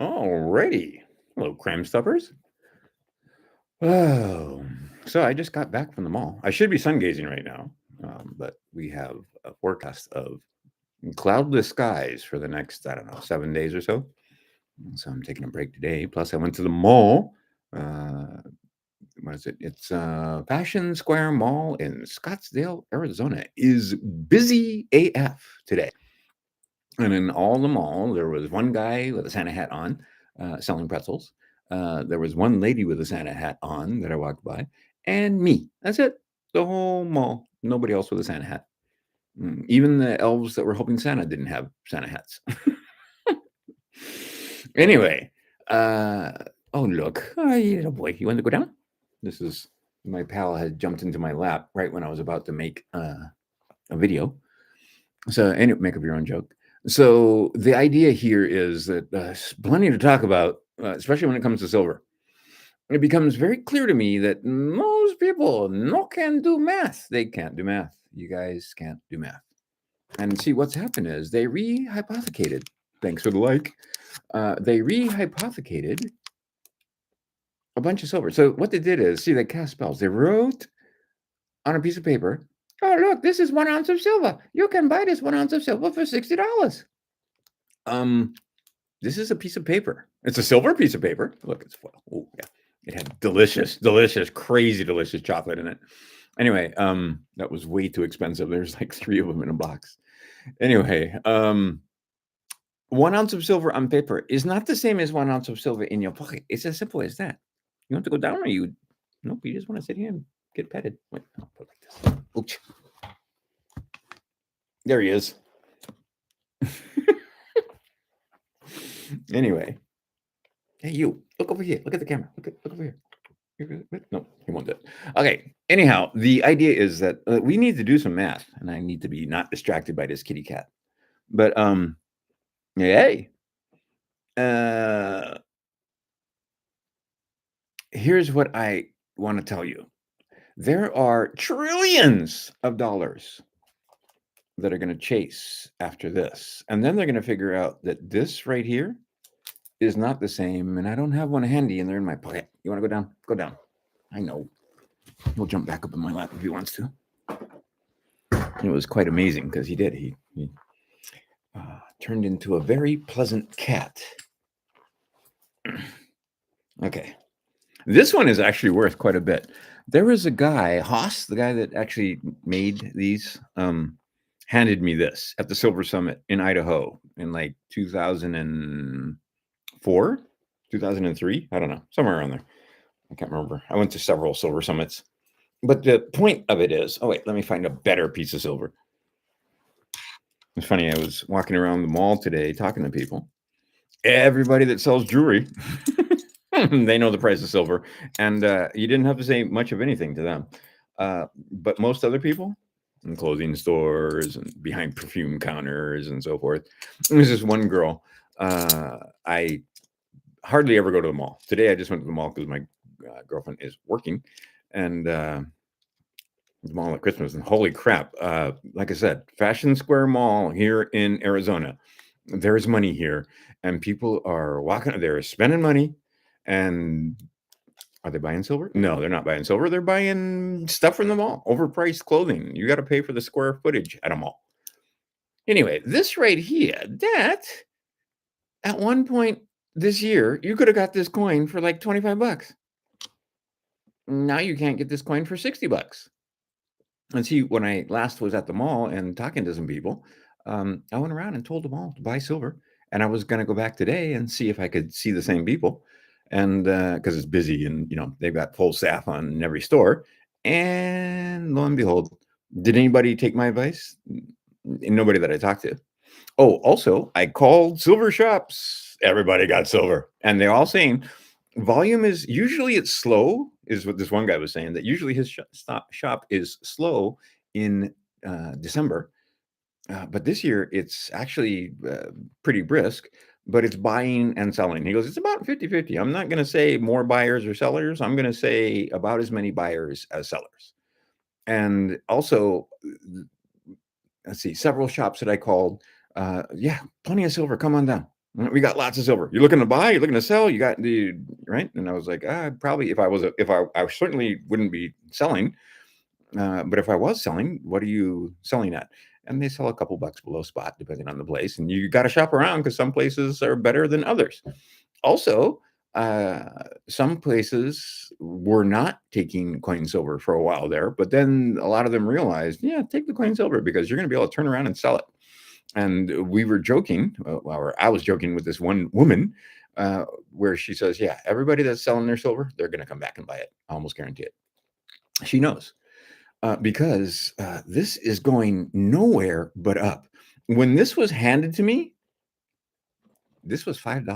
Alrighty. Hello, Crime Stoppers. Oh, so I just got back from the mall. I should be sun gazing right now, but we have a forecast of cloudless skies for the next, I don't know, 7 days or so. So I'm taking a break today. Plus, I went to the mall. Uh, what is it? It's Fashion Square Mall in Scottsdale, Arizona. Is busy AF today. And in all the mall, there was one guy with a Santa hat on, selling pretzels. There was one lady with a Santa hat on that I walked by, and me. That's it. The whole mall. Nobody else with a Santa hat. Even the elves that were helping Santa didn't have Santa hats. Anyway, uh, oh look, oh, little boy, you want to go down? This is my pal had jumped into my lap right when I was about to make a video. So, anyway, make up your own joke. So, the idea here is that plenty to talk about, especially when it comes to silver. It becomes very clear to me that most people no can do math. They can't do math. You guys can't do math. And see, what's happened is they rehypothecated. Thanks for the like. They rehypothecated a bunch of silver. So what they did is, see, they cast spells. They wrote on a piece of paper, "Oh, look, this is 1 ounce of silver. You can buy this 1 ounce of silver for $60." Um, this is a piece of paper. It's a silver piece of paper. Look, it's foil. Oh, yeah. It had delicious, delicious, crazy delicious chocolate in it. Anyway, that was way too expensive. There's like 3 of them in a box. Anyway, 1 ounce of silver on paper is not the same as 1 ounce of silver in your pocket. It's as simple as that. You want to go down, or you? Nope. You just want to sit here and get petted. Wait, I'll put it like this. Oops. There he is. Anyway, hey, you look over here. Look at the camera. Look over here. No, he won't do it. Okay. Anyhow, the idea is that we need to do some math, and I need to be not distracted by this kitty cat. But hey, uh, here's what I want to tell you. There are trillions of dollars that are going to chase after this, and then they're going to figure out that this right here is not the same, and I don't have one handy, and they're in my pocket. You want to go down? Go down. I know. He'll jump back up in my lap if he wants to. It was quite amazing because he did. He turned into a very pleasant cat. Okay. This one is actually worth quite a bit. There was a guy, Haas, the guy that actually made these, handed me this at the Silver Summit in Idaho in like 2004, 2003. I don't know, somewhere around there. I can't remember. I went to several Silver Summits. But the point of it is, oh, wait, let me find a better piece of silver. It's funny. I was walking around the mall today talking to people. Everybody that sells jewelry, they know the price of silver. And you didn't have to say much of anything to them. But most other people in clothing stores and behind perfume counters and so forth. There's this one girl. I hardly ever go to the mall. Today I just went to the mall because my girlfriend is working. And the mall at Christmas, and holy crap, like I said, Fashion Square Mall here in Arizona, there's money here, and people are walking, they're spending money. And are they buying silver? No, they're not buying silver. They're buying stuff from the mall, overpriced clothing. You got to pay for the square footage at a mall. Anyway, this right here, that at one point this year, you could have got this coin for like $25. Now you can't get this coin for $60. And see, when I last was at the mall and talking to some people, I went around and told them all to buy silver. And I was going to go back today and see if I could see the same people. And because it's busy and, they've got full staff on every store. And lo and behold, did anybody take my advice? Nobody that I talked to. Oh, also, I called silver shops. Everybody got silver. And they're all saying volume is usually it's slow, is what this one guy was saying, that usually his shop is slow in December. But this year it's actually pretty brisk, but it's buying and selling. He goes, it's about 50-50. I'm not going to say more buyers or sellers. I'm going to say about as many buyers as sellers. And also, let's see, several shops that I called, yeah, plenty of silver. Come on down. We got lots of silver. You're looking to buy, you're looking to sell, you got the right. And I was like, probably if I was, I certainly wouldn't be selling. But if I was selling, what are you selling at? And they sell a couple bucks below spot, depending on the place. And you got to shop around because some places are better than others. Also, uh, some places were not taking coin silver for a while there, but then a lot of them realized, yeah, take the coin silver because you're going to be able to turn around and sell it. And we were joking, or I was joking with this one woman, where she says, yeah, everybody that's selling their silver, they're going to come back and buy it. I almost guarantee it. She knows because this is going nowhere but up. When this was handed to me, this was $5,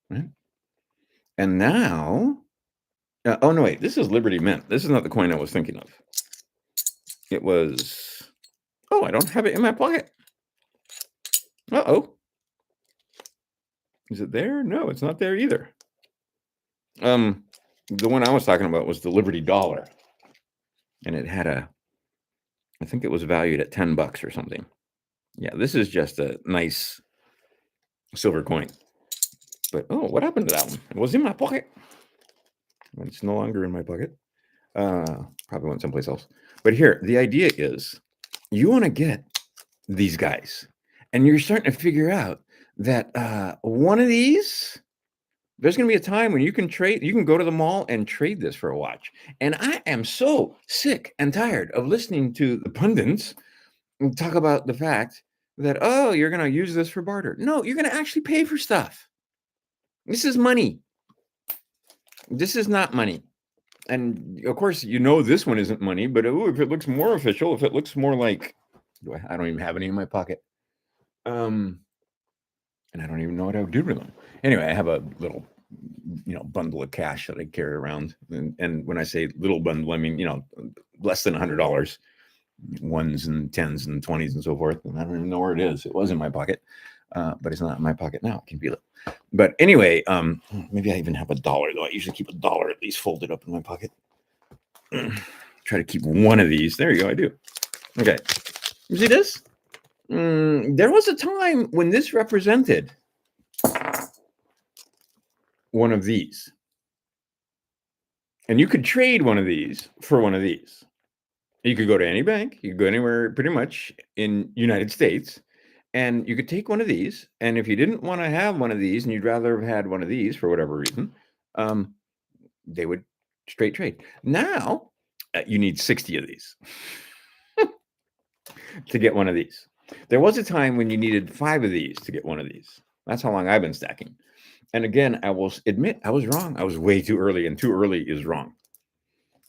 right? And now, oh no, wait, this is Liberty Mint. This is not the coin I was thinking of. It was, oh, I don't have it in my pocket. Uh-oh. Is it there? No, it's not there either. The one I was talking about was the Liberty dollar. And it had I think it was valued at $10 or something. Yeah, this is just a nice silver coin. But oh, what happened to that one? It was in my pocket. And it's no longer in my pocket. Probably went someplace else. But here, the idea is you want to get these guys. And you're starting to figure out that one of these, there's going to be a time when you can go to the mall and trade this for a watch. And I am so sick and tired of listening to the pundits talk about the fact that, oh, you're going to use this for barter. No, you're going to actually pay for stuff. This is money. This is not money. And of course, this one isn't money, but if it looks more official, if it looks more like, I don't even have any in my pocket. And I don't even know what I would do with them. Anyway, I have a little, bundle of cash that I carry around. And when I say little bundle, I mean, less than $100, ones and tens and 20s and so forth. And I don't even know where it is. It was in my pocket, but it's not in my pocket now. I can feel it. But anyway, maybe I even have $1 though. I usually keep $1 at least folded up in my pocket. Try to keep one of these. There you go. I do. Okay. You see this? There was a time when this represented one of these. And you could trade one of these for one of these. You could go to any bank. You could go anywhere pretty much in United States. And you could take one of these. And if you didn't want to have one of these and you'd rather have had one of these for whatever reason, they would straight trade. Now, you need 60 of these to get one of these. There was a time when you needed 5 of these to get one of these. That's how long I've been stacking. And again, I will admit I was wrong. I was way too early, and too early is wrong.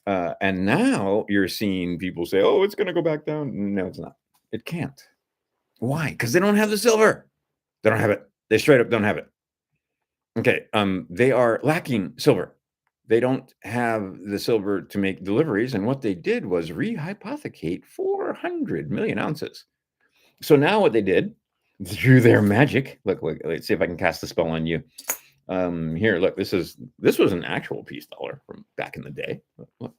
And now you're seeing people say, oh, it's going to go back down. No, it's not. It can't. Why? Because they don't have the silver. They don't have it. They straight up don't have it. Okay. They are lacking silver. They don't have the silver to make deliveries. And what they did was rehypothecate 400 million ounces. So now what they did through their magic, look, let's see if I can cast a spell on you. Here, look, this was an actual peace dollar from back in the day. Look.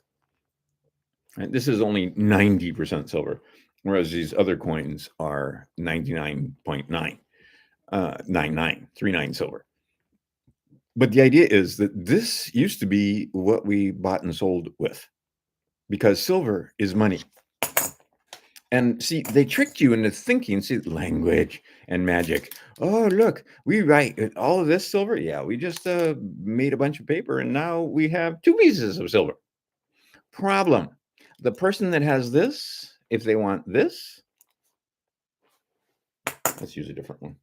And this is only 90% silver, whereas these other coins are 99.99939 silver. But the idea is that this used to be what we bought and sold with, because silver is money. And see, they tricked you into thinking, see, language and magic. Oh, look, we write all of this silver. Yeah, we just made a bunch of paper and now we have 2 pieces of silver. Problem. The person that has this, if they want this, let's use a different one.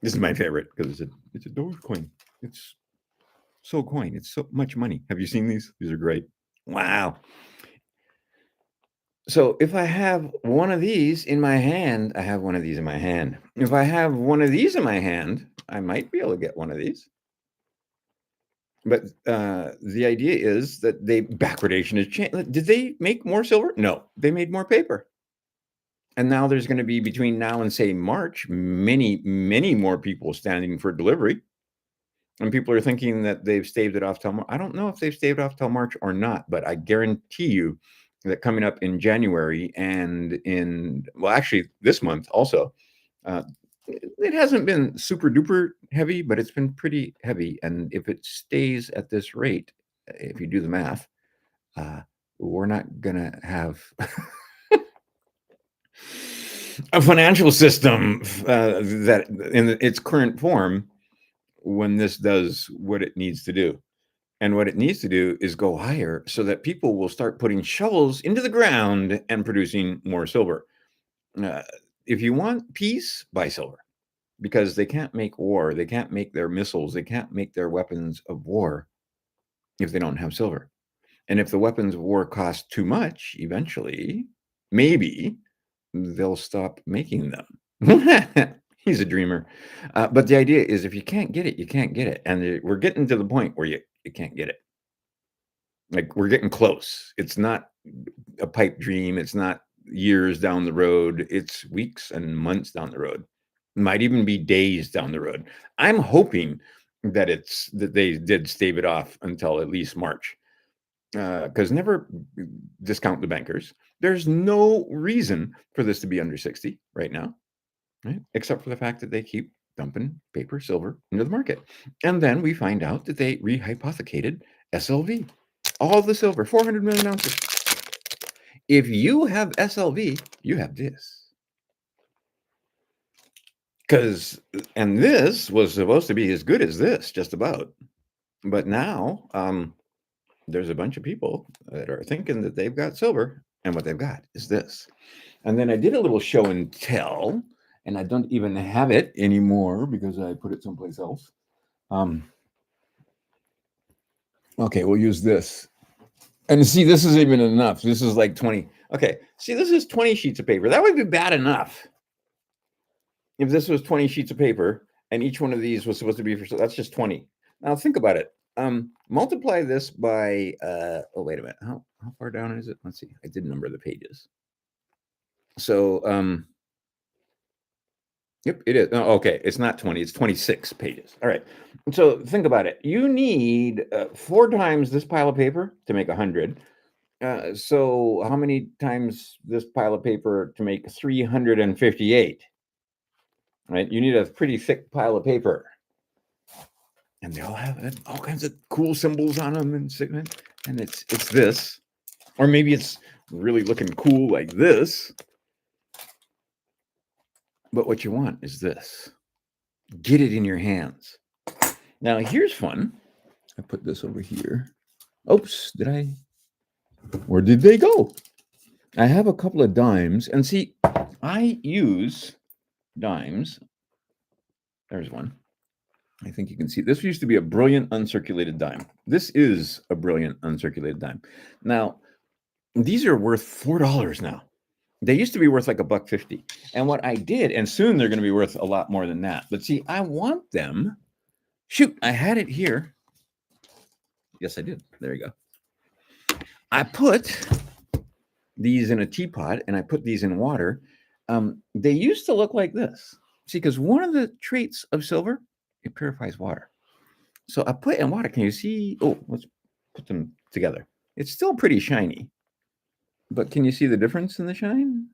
This is my favorite because it's a Dogecoin. It's so coin. It's so much money. Have you seen these? These are great. Wow. So if I have one of these in my hand, I have one of these in my hand. If I have one of these in my hand, I might be able to get one of these. But the idea is that backwardation is changed. Did they make more silver? No, they made more paper. And now there's going to be, between now and say March, many, many more people standing for delivery. And people are thinking that they've staved it off till March. I don't know if they've staved off till March or not, but I guarantee you that coming up in January and actually this month also, It hasn't been super duper heavy, but it's been pretty heavy. And if it stays at this rate, if you do the math, uh, we're not gonna have a financial system that in its current form when this does what it needs to do. And what it needs to do is go higher so that people will start putting shovels into the ground and producing more silver. Uh, if you want peace, buy silver because they can't make war. They can't make their missiles. They can't make their weapons of war if they don't have silver. And if the weapons of war cost too much, eventually, maybe they'll stop making them. He's a dreamer. But the idea is if you can't get it, you can't get it. And we're getting to the point where you can't get it. Like we're getting close. It's not a pipe dream. It's not years down the road. It's weeks and months down the road. Might even be days down the road. I'm hoping that they did stave it off until at least March. Because never discount the bankers. There's no reason for this to be under 60 right now, right? Except for the fact that they keep dumping paper silver into the market. And then we find out that they rehypothecated SLV. All the silver, 400 million ounces. If you have SLV, you have this. And this was supposed to be as good as this, just about. But now, there's a bunch of people that are thinking that they've got silver, and what they've got is this. And then I did a little show and tell, and I don't even have it anymore because I put it someplace else. Okay, we'll use this. And see, this isn't even enough. This is like 20. Okay, see, this is 20 sheets of paper. That would be bad enough if this was 20 sheets of paper and each one of these was supposed to be for, that's just 20. Now think about it. Multiply this by, oh, wait a minute. How far down is it? Let's see. I did number the pages. So, yep, it is. Oh, okay, it's not 20, it's 26 pages. All right. So think about it. You need 4 times this pile of paper to make 100. So how many times this pile of paper to make 358? Right? You need a pretty thick pile of paper. And they all have all kinds of cool symbols on them and it's this. Or maybe it's really looking cool like this. But what you want is this. Get it in your hands. Now, here's fun. I put this over here. Oops, where did they go? I have a couple of dimes. And see, I use dimes. There's one. I think you can see. This used to be a brilliant uncirculated dime. This is a brilliant uncirculated dime. Now, these are worth $4 now. They used to be worth like $1.50. And what I did, and soon they're going to be worth a lot more than that. But see, I want them. Shoot, I had it here. Yes, I did. There you go. I put these in a teapot and I put these in water. They used to look like this. See, because one of the traits of silver, it purifies water. So I put in water. Can you see? Oh, let's put them together. It's still pretty shiny. But can you see the difference in the shine?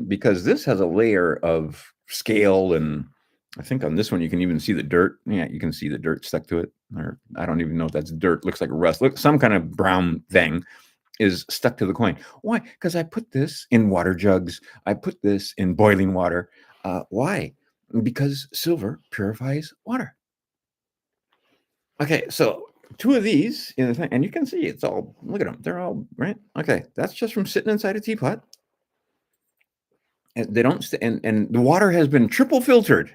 Because this has a layer of scale, and I think on this one you can even see the dirt. Yeah, you can see the dirt stuck to it. Or I don't even know if that's dirt. Looks like rust. Look, some kind of brown thing is stuck to the coin. Why? Because I put this in water jugs. I put this in boiling water. Why? Because silver purifies water. Okay, so 2 of these in the thing, and you can see it's all, look at them. They're all, right? Okay, that's just from sitting inside a teapot. And they don't, and the water has been triple filtered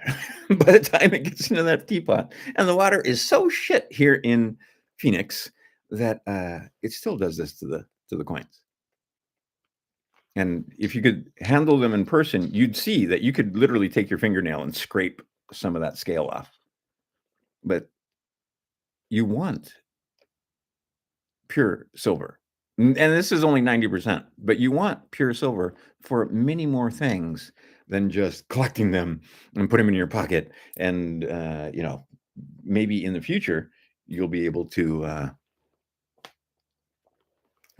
by the time it gets into that teapot. And the water is so shit here in Phoenix that it still does this to the coins. And if you could handle them in person, you'd see that you could literally take your fingernail and scrape some of that scale off. But you want pure silver. And this is only 90%, but you want pure silver for many more things than just collecting them and put them in your pocket. And, maybe in the future, you'll be able to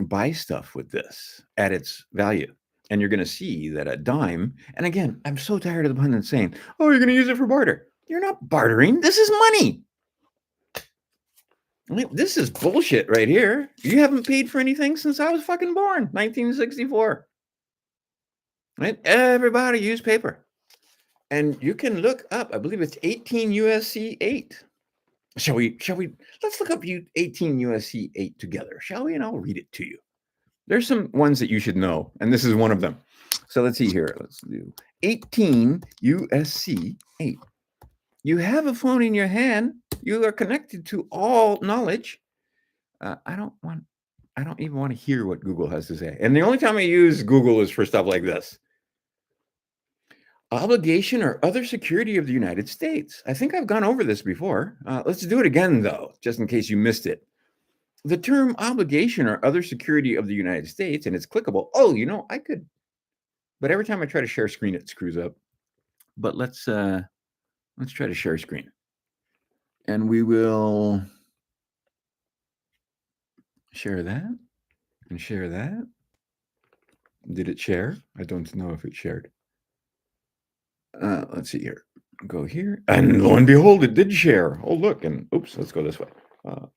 buy stuff with this at its value. And you're going to see that a dime, and again, I'm so tired of the pundits saying, oh, you're going to use it for barter. You're not bartering. This is money. I mean, this is bullshit right here. You haven't paid for anything since I was fucking born, 1964. Right? Everybody use paper. And you can look up, I believe it's 18 USC 8. Shall we, let's look up 18 USC 8 together, shall we? And I'll read it to you. There's some ones that you should know, and this is one of them. So let's see here. Let's do 18 USC 8. You have a phone in your hand. You are connected to all knowledge. I don't even want to hear what Google has to say. And the only time I use Google is for stuff like this. Obligation or other security of the United States. I think I've gone over this before. Let's do it again, though, just in case you missed it. The term obligation or other security of the United States, and it's clickable. Oh, I could, but every time I try to share screen, it screws up. But let's try to share screen, and we will share that and share that. Did it share? I don't know if it shared. Let's see here. Go here, and lo and behold, it did share. Oh, look, and oops, let's go this way.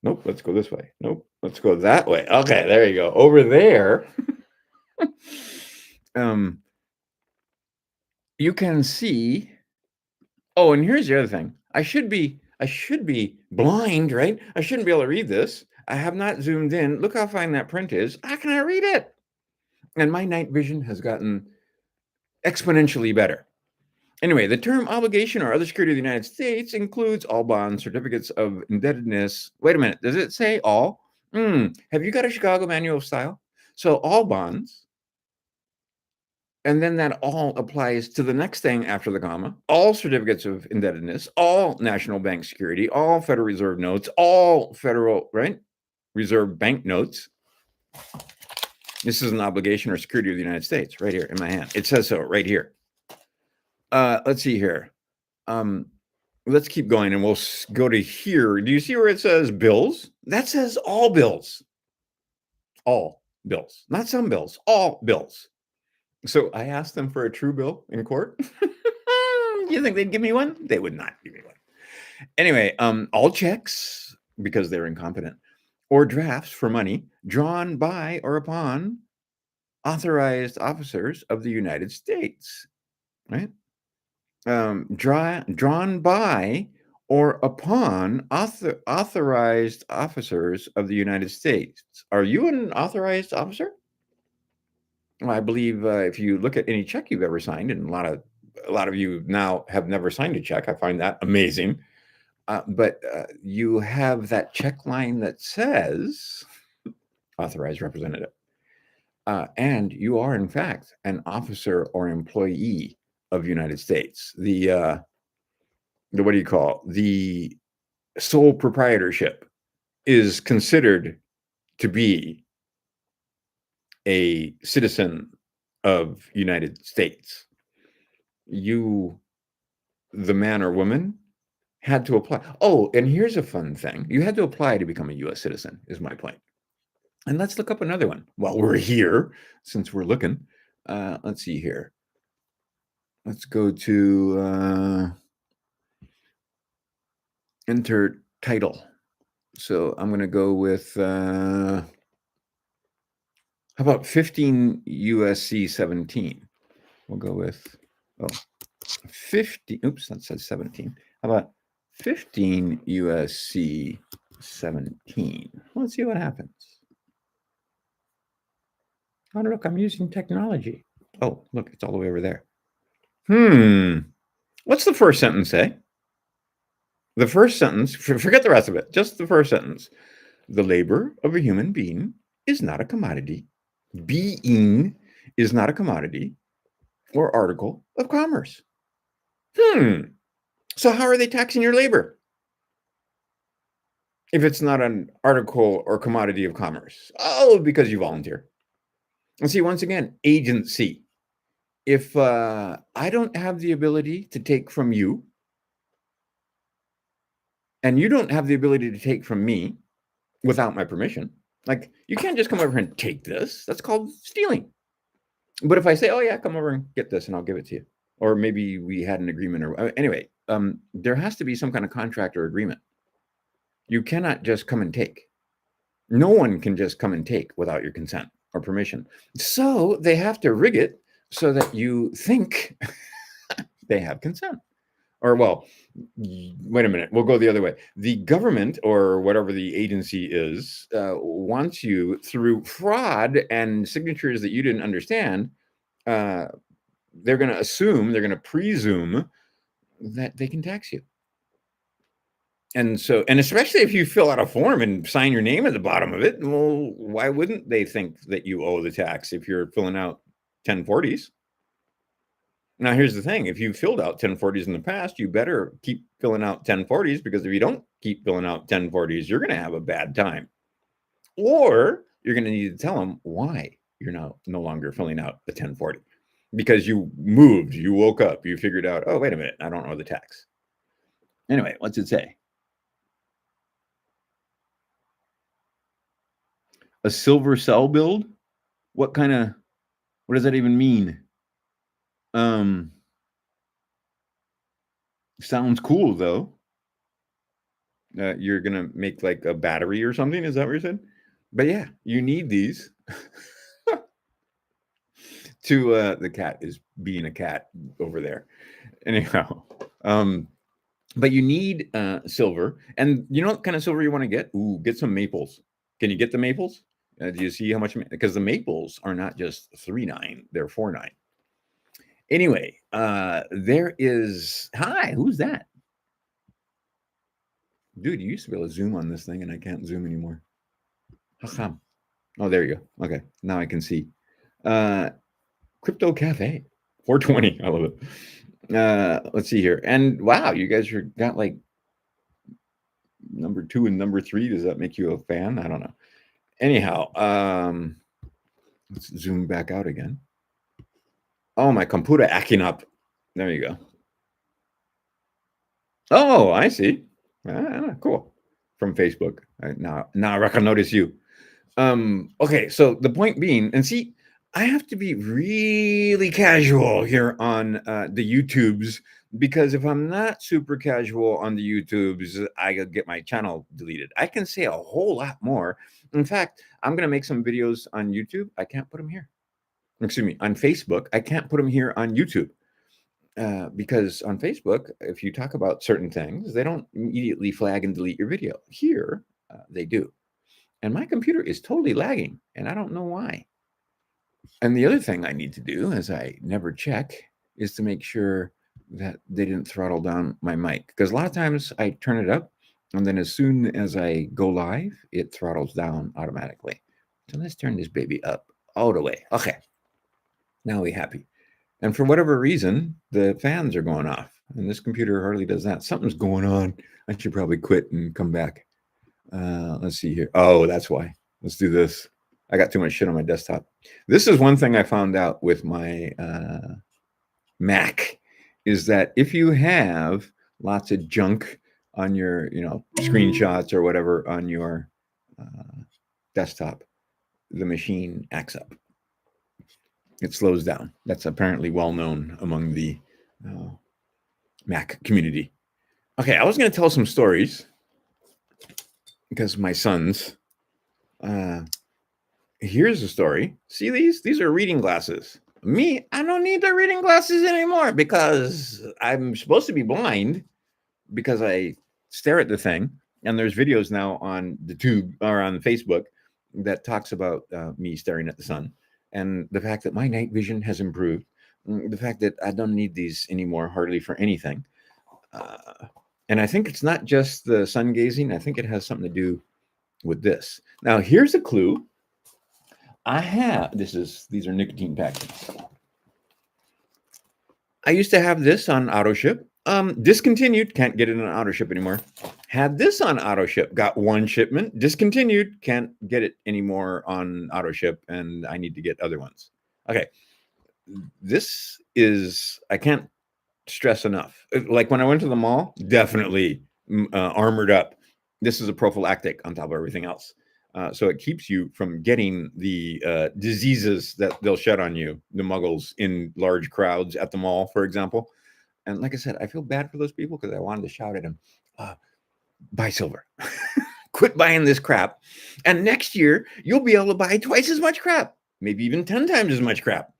Nope, let's go this way. Nope, let's go that way. Okay, there you go. Over there, you can see. Oh, and here's the other thing. I should be blind, right? I shouldn't be able to read this. I have not zoomed in. Look how fine that print is. How can I read it? And my night vision has gotten exponentially better. Anyway, the term obligation or other security of the United States includes all bonds, certificates of indebtedness. Wait a minute. Does it say all? Have you got a Chicago Manual of Style? So all bonds, and then that all applies to the next thing after the comma, all certificates of indebtedness, all national bank security, all Federal Reserve notes, all Federal, right? Reserve bank notes. This is an obligation or security of the United States right here in my hand. It says so right here. Let's see here. Let's keep going and we'll go to here. Do you see where it says bills? That says all bills. All bills, not some bills, all bills. So I asked them for a true bill in court. You think they'd give me one? They would not give me one. Anyway, all checks, because they're incompetent, or drafts for money drawn by or upon authorized officers of the United States, right? Drawn by or upon authorized officers of the United States. Are you an authorized officer? Well, I believe if you look at any check you've ever signed, and a lot of you now have never signed a check. I find that amazing. But you have that check line that says authorized representative. And you are, in fact, an officer or employee of the United States. The what do you call the sole proprietorship is considered to be a citizen of United States. You, the man or woman, had to apply. Oh, and here's a fun thing. You had to apply to become a U.S. citizen, is my point. And let's look up another one while we're here, since we're looking. Let's see here. Let's go to enter title. So I'm going to go with, how about 15 USC 17? We'll go with, 50. Oops, that says 17. How about 15 USC 17? Let's see what happens. Oh, look, I'm using technology. Oh, look, it's all the way over there. What's the first sentence say? The first sentence, forget the rest of it, just the first sentence. The labor of a human being is not a commodity. Being is not a commodity or article of commerce. So how are they taxing your labor if it's not an article or commodity of commerce? Oh, because you volunteer. And see, once again, agency. If I don't have the ability to take from you, and you don't have the ability to take from me without my permission, like you can't just come over and take this. That's called stealing. But if I say, "Oh yeah, come over and get this, and I'll give it to you," or maybe we had an agreement, or anyway, there has to be some kind of contract or agreement. You cannot just come and take. No one can just come and take without your consent or permission. So they have to rig it so that you think they have consent. Or, well, wait a minute, we'll go the other way. The government or whatever the agency is wants you, through fraud and signatures that you didn't understand, uh, they're going to assume, they're going to presume that they can tax you. And so, and especially if you fill out a form and sign your name at the bottom of it, well, why wouldn't they think that you owe the tax if you're filling out 1040s? Now, here's the thing. If you filled out 1040s in the past, you better keep filling out 1040s, because if you don't keep filling out 1040s, you're going to have a bad time. Or you're going to need to tell them why you're no longer filling out the 1040. Because you moved, you woke up, you figured out, oh, wait a minute, I don't owe the tax. Anyway, what's it say? A silver cell build? What does that even mean? Sounds cool though. You're gonna make like a battery or something? Is that what you said? But yeah, you need these to the cat is being a cat over there. Anyhow, but you need silver, and you know what kind of silver you want to get? Ooh, get some maples. Can you get the maples? Do you see how much? Because the maples are not just 3.9; they're 4.9. Anyway, there is. Hi, who's that? Dude, you used to be able to zoom on this thing, and I can't zoom anymore. How come? Oh, there you go. Okay, now I can see. Crypto Cafe, 420. I love it. Let's see here. And wow, you guys got like number 2 and number 3. Does that make you a fan? I don't know. Anyhow, let's zoom back out again. Oh, my computer acting up. There you go. Oh, I see. Cool. From Facebook. Now I recognize you. Okay, so the point being, and see, I have to be really casual here on the YouTubes, because if I'm not super casual on the YouTubes, I could get my channel deleted. I can say a whole lot more. In fact, I'm going to make some videos on YouTube. I can't put them here. Excuse me, on Facebook. I can't put them here on YouTube. Because on Facebook, if you talk about certain things, they don't immediately flag and delete your video. Here, they do. And my computer is totally lagging, and I don't know why. And the other thing I need to do, as I never check, is to make sure that they didn't throttle down my mic. Because a lot of times I turn it up, and then as soon as I go live, it throttles down automatically. So let's turn this baby up all the way. Okay. Now we're happy. And for whatever reason, the fans are going off. And this computer hardly does that. Something's going on. I should probably quit and come back. Let's see here. Oh, that's why. Let's do this. I got too much shit on my desktop. This is one thing I found out with my Mac, is that if you have lots of junk on your, screenshots or whatever on your desktop, the machine acts up. It slows down. That's apparently well known among the Mac community. Okay, I was going to tell some stories because my sons. Here's a story. See these? These are reading glasses. Me, I don't need the reading glasses anymore because I'm supposed to be blind because I stare at the thing. And there's videos now on the tube or on Facebook that talks about me staring at the sun, and the fact that my night vision has improved, the fact that I don't need these anymore hardly for anything. And I think it's not just the sun gazing. I think it has something to do with this. Now, here's a clue. These are nicotine patches. I used to have this on auto ship. Discontinued, can't get it on auto ship anymore. Had this on auto ship, got one shipment, discontinued, can't get it anymore on auto ship, and I need to get other ones. Okay. This is, I can't stress enough. Like when I went to the mall, definitely armored up. This is a prophylactic on top of everything else. So it keeps you from getting the diseases that they'll shed on you, the muggles in large crowds at the mall, for example. And like I said, I feel bad for those people because I wanted to shout at them, buy silver. Quit buying this crap. And next year, you'll be able to buy twice as much crap, maybe even 10 times as much crap.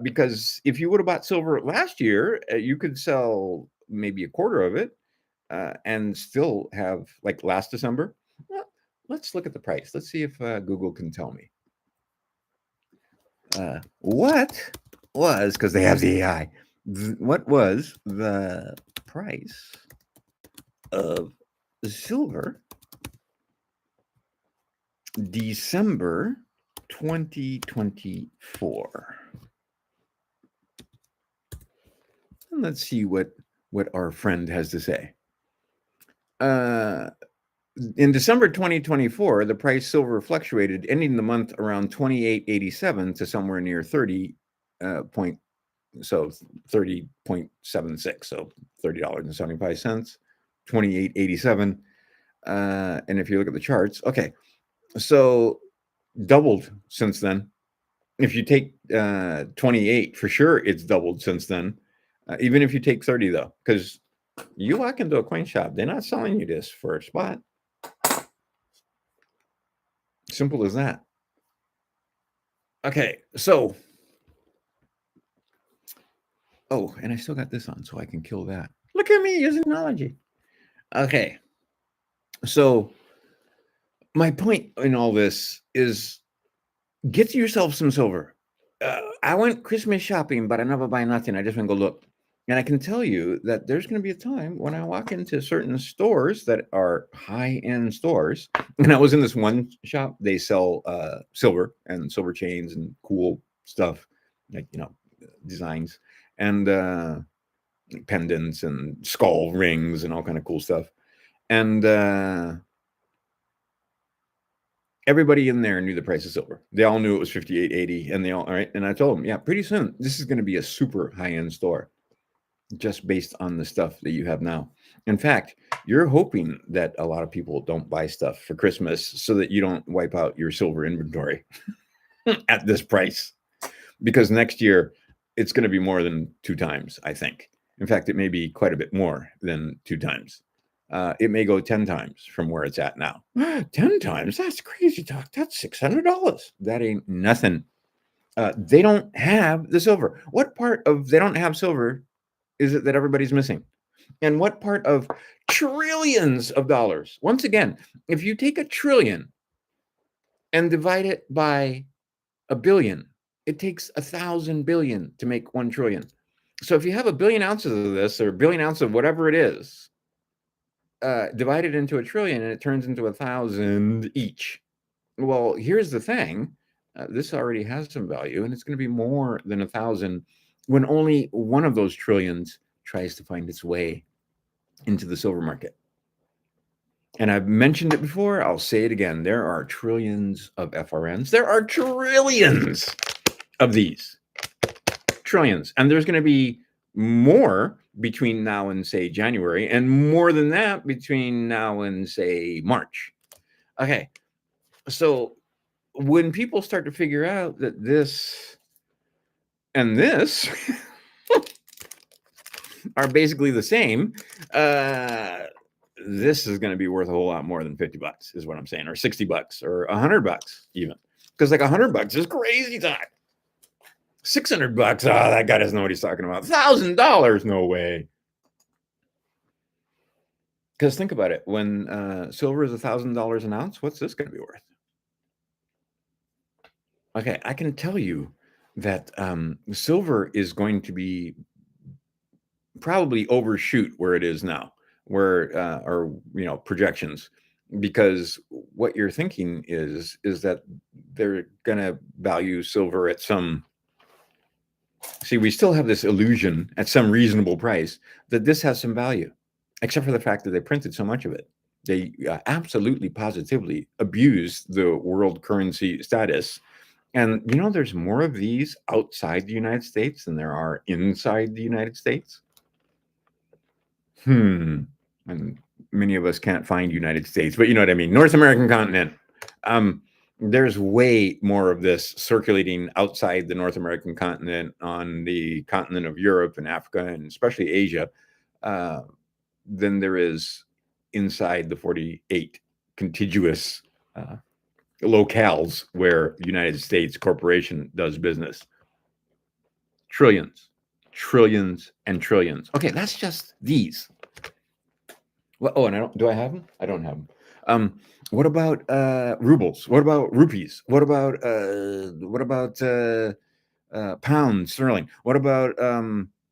Because if you would have bought silver last year, you could sell maybe a quarter of it and still have, like last December. Well, let's look at the price. Let's see if Google can tell me. What was, because they have the AI, what was the price of silver December 2024? And let's see what our friend has to say. In December 2024, the price silver fluctuated, ending the month around 28.87 to somewhere near 30 point, so 30.76, so $30.75, 28.87. And if you look at the charts, okay, so doubled since then. If you take 28, for sure it's doubled since then. Even if you take 30 though, because you walk into a coin shop, they're not selling you this for a spot. Simple as that. Okay, so, oh, and I still got this on, so I can kill that. Look at me using analogy. Okay, so my point in all this is get yourself some silver. I went Christmas shopping, but I never buy nothing. I just went to go look. And I can tell you that there's going to be a time when I walk into certain stores that are high-end stores. And I was in this one shop. They sell silver and silver chains and cool stuff, like, designs and pendants and skull rings and all kind of cool stuff. And everybody in there knew the price of silver. They all knew it was 58.80, and all right. And I told them, yeah, pretty soon this is going to be a super high-end store, just based on the stuff that you have now. In fact, you're hoping that a lot of people don't buy stuff for Christmas so that you don't wipe out your silver inventory at this price, because next year it's going to be more than 2 times, I think. In fact, it may be quite a bit more than 2 times. It may go 10 times from where it's at now. 10 times? That's crazy talk. That's $600. That ain't nothing. They don't have the silver. What part of they don't have silver is it that everybody's missing? And what part of trillions of dollars? Once again, if you take $1 trillion and divide it by 1 billion, it takes 1,000 billion to make 1 trillion. So if you have 1 billion ounces of this, or 1 billion ounces of whatever it is, divided into $1 trillion, and it turns into 1,000 each. Well, here's the thing. This already has some value, and it's going to be more than 1,000 when only one of those trillions tries to find its way into the silver market. And I've mentioned it before. I'll say it again. There are trillions of FRNs. There are trillions of these. Trillions. And there's going to be more between now and, say, January, and more than that between now and, say, March. Okay. So when people start to figure out that this and this are basically the same, this is going to be worth a whole lot more than $50, is what I'm saying, or $60, or $100 even, because like $100 is crazy talk. $600, that guy doesn't know what he's talking about. $1,000, no way. Because think about it, when silver is $1,000 an ounce, what's this going to be worth? Okay, I can tell you that silver is going to be probably overshoot where it is now, where or projections, because what you're thinking is that they're going to value silver at some. See, we still have this illusion at some reasonable price that this has some value, except for the fact that they printed so much of it. They absolutely positively abused the world currency status. And there's more of these outside the United States than there are inside the United States. And many of us can't find United States, but you know what I mean. North American continent. There's way more of this circulating outside the North American continent, on the continent of Europe and Africa, and especially Asia, than there is inside the 48 contiguous locales where the United States corporation does business. Trillions, trillions, and trillions. Okay, that's just these. Well, oh, and do I have them? I don't have them. What about rubles? What about rupees? What about pounds sterling? What about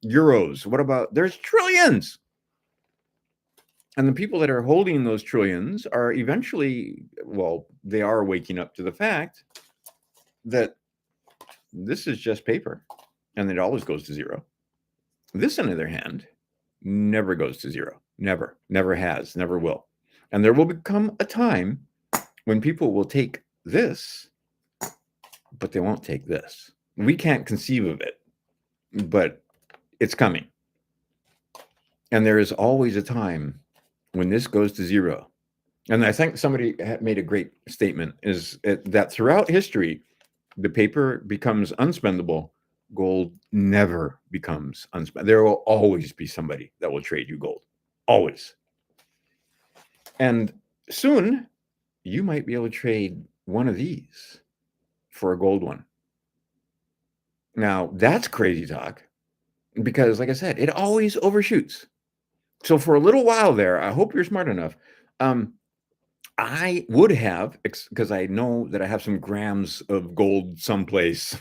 euros? What about, there's trillions. And the people that are holding those trillions are eventually, well, they are waking up to the fact that this is just paper and it always goes to zero. This, on the other hand, never goes to zero. Never, never has, never will. And there will become a time when people will take this, but they won't take this. We can't conceive of it, but it's coming. And there is always a time when this goes to zero. And I think somebody made a great statement, is that throughout history, the paper becomes unspendable. Gold never becomes unspendable. There will always be somebody that will trade you gold. Always. And soon, you might be able to trade one of these for a gold one. Now, that's crazy talk, because, like I said, it always overshoots. So for a little while there, I hope you're smart enough. I would have, because I know that I have some grams of gold someplace.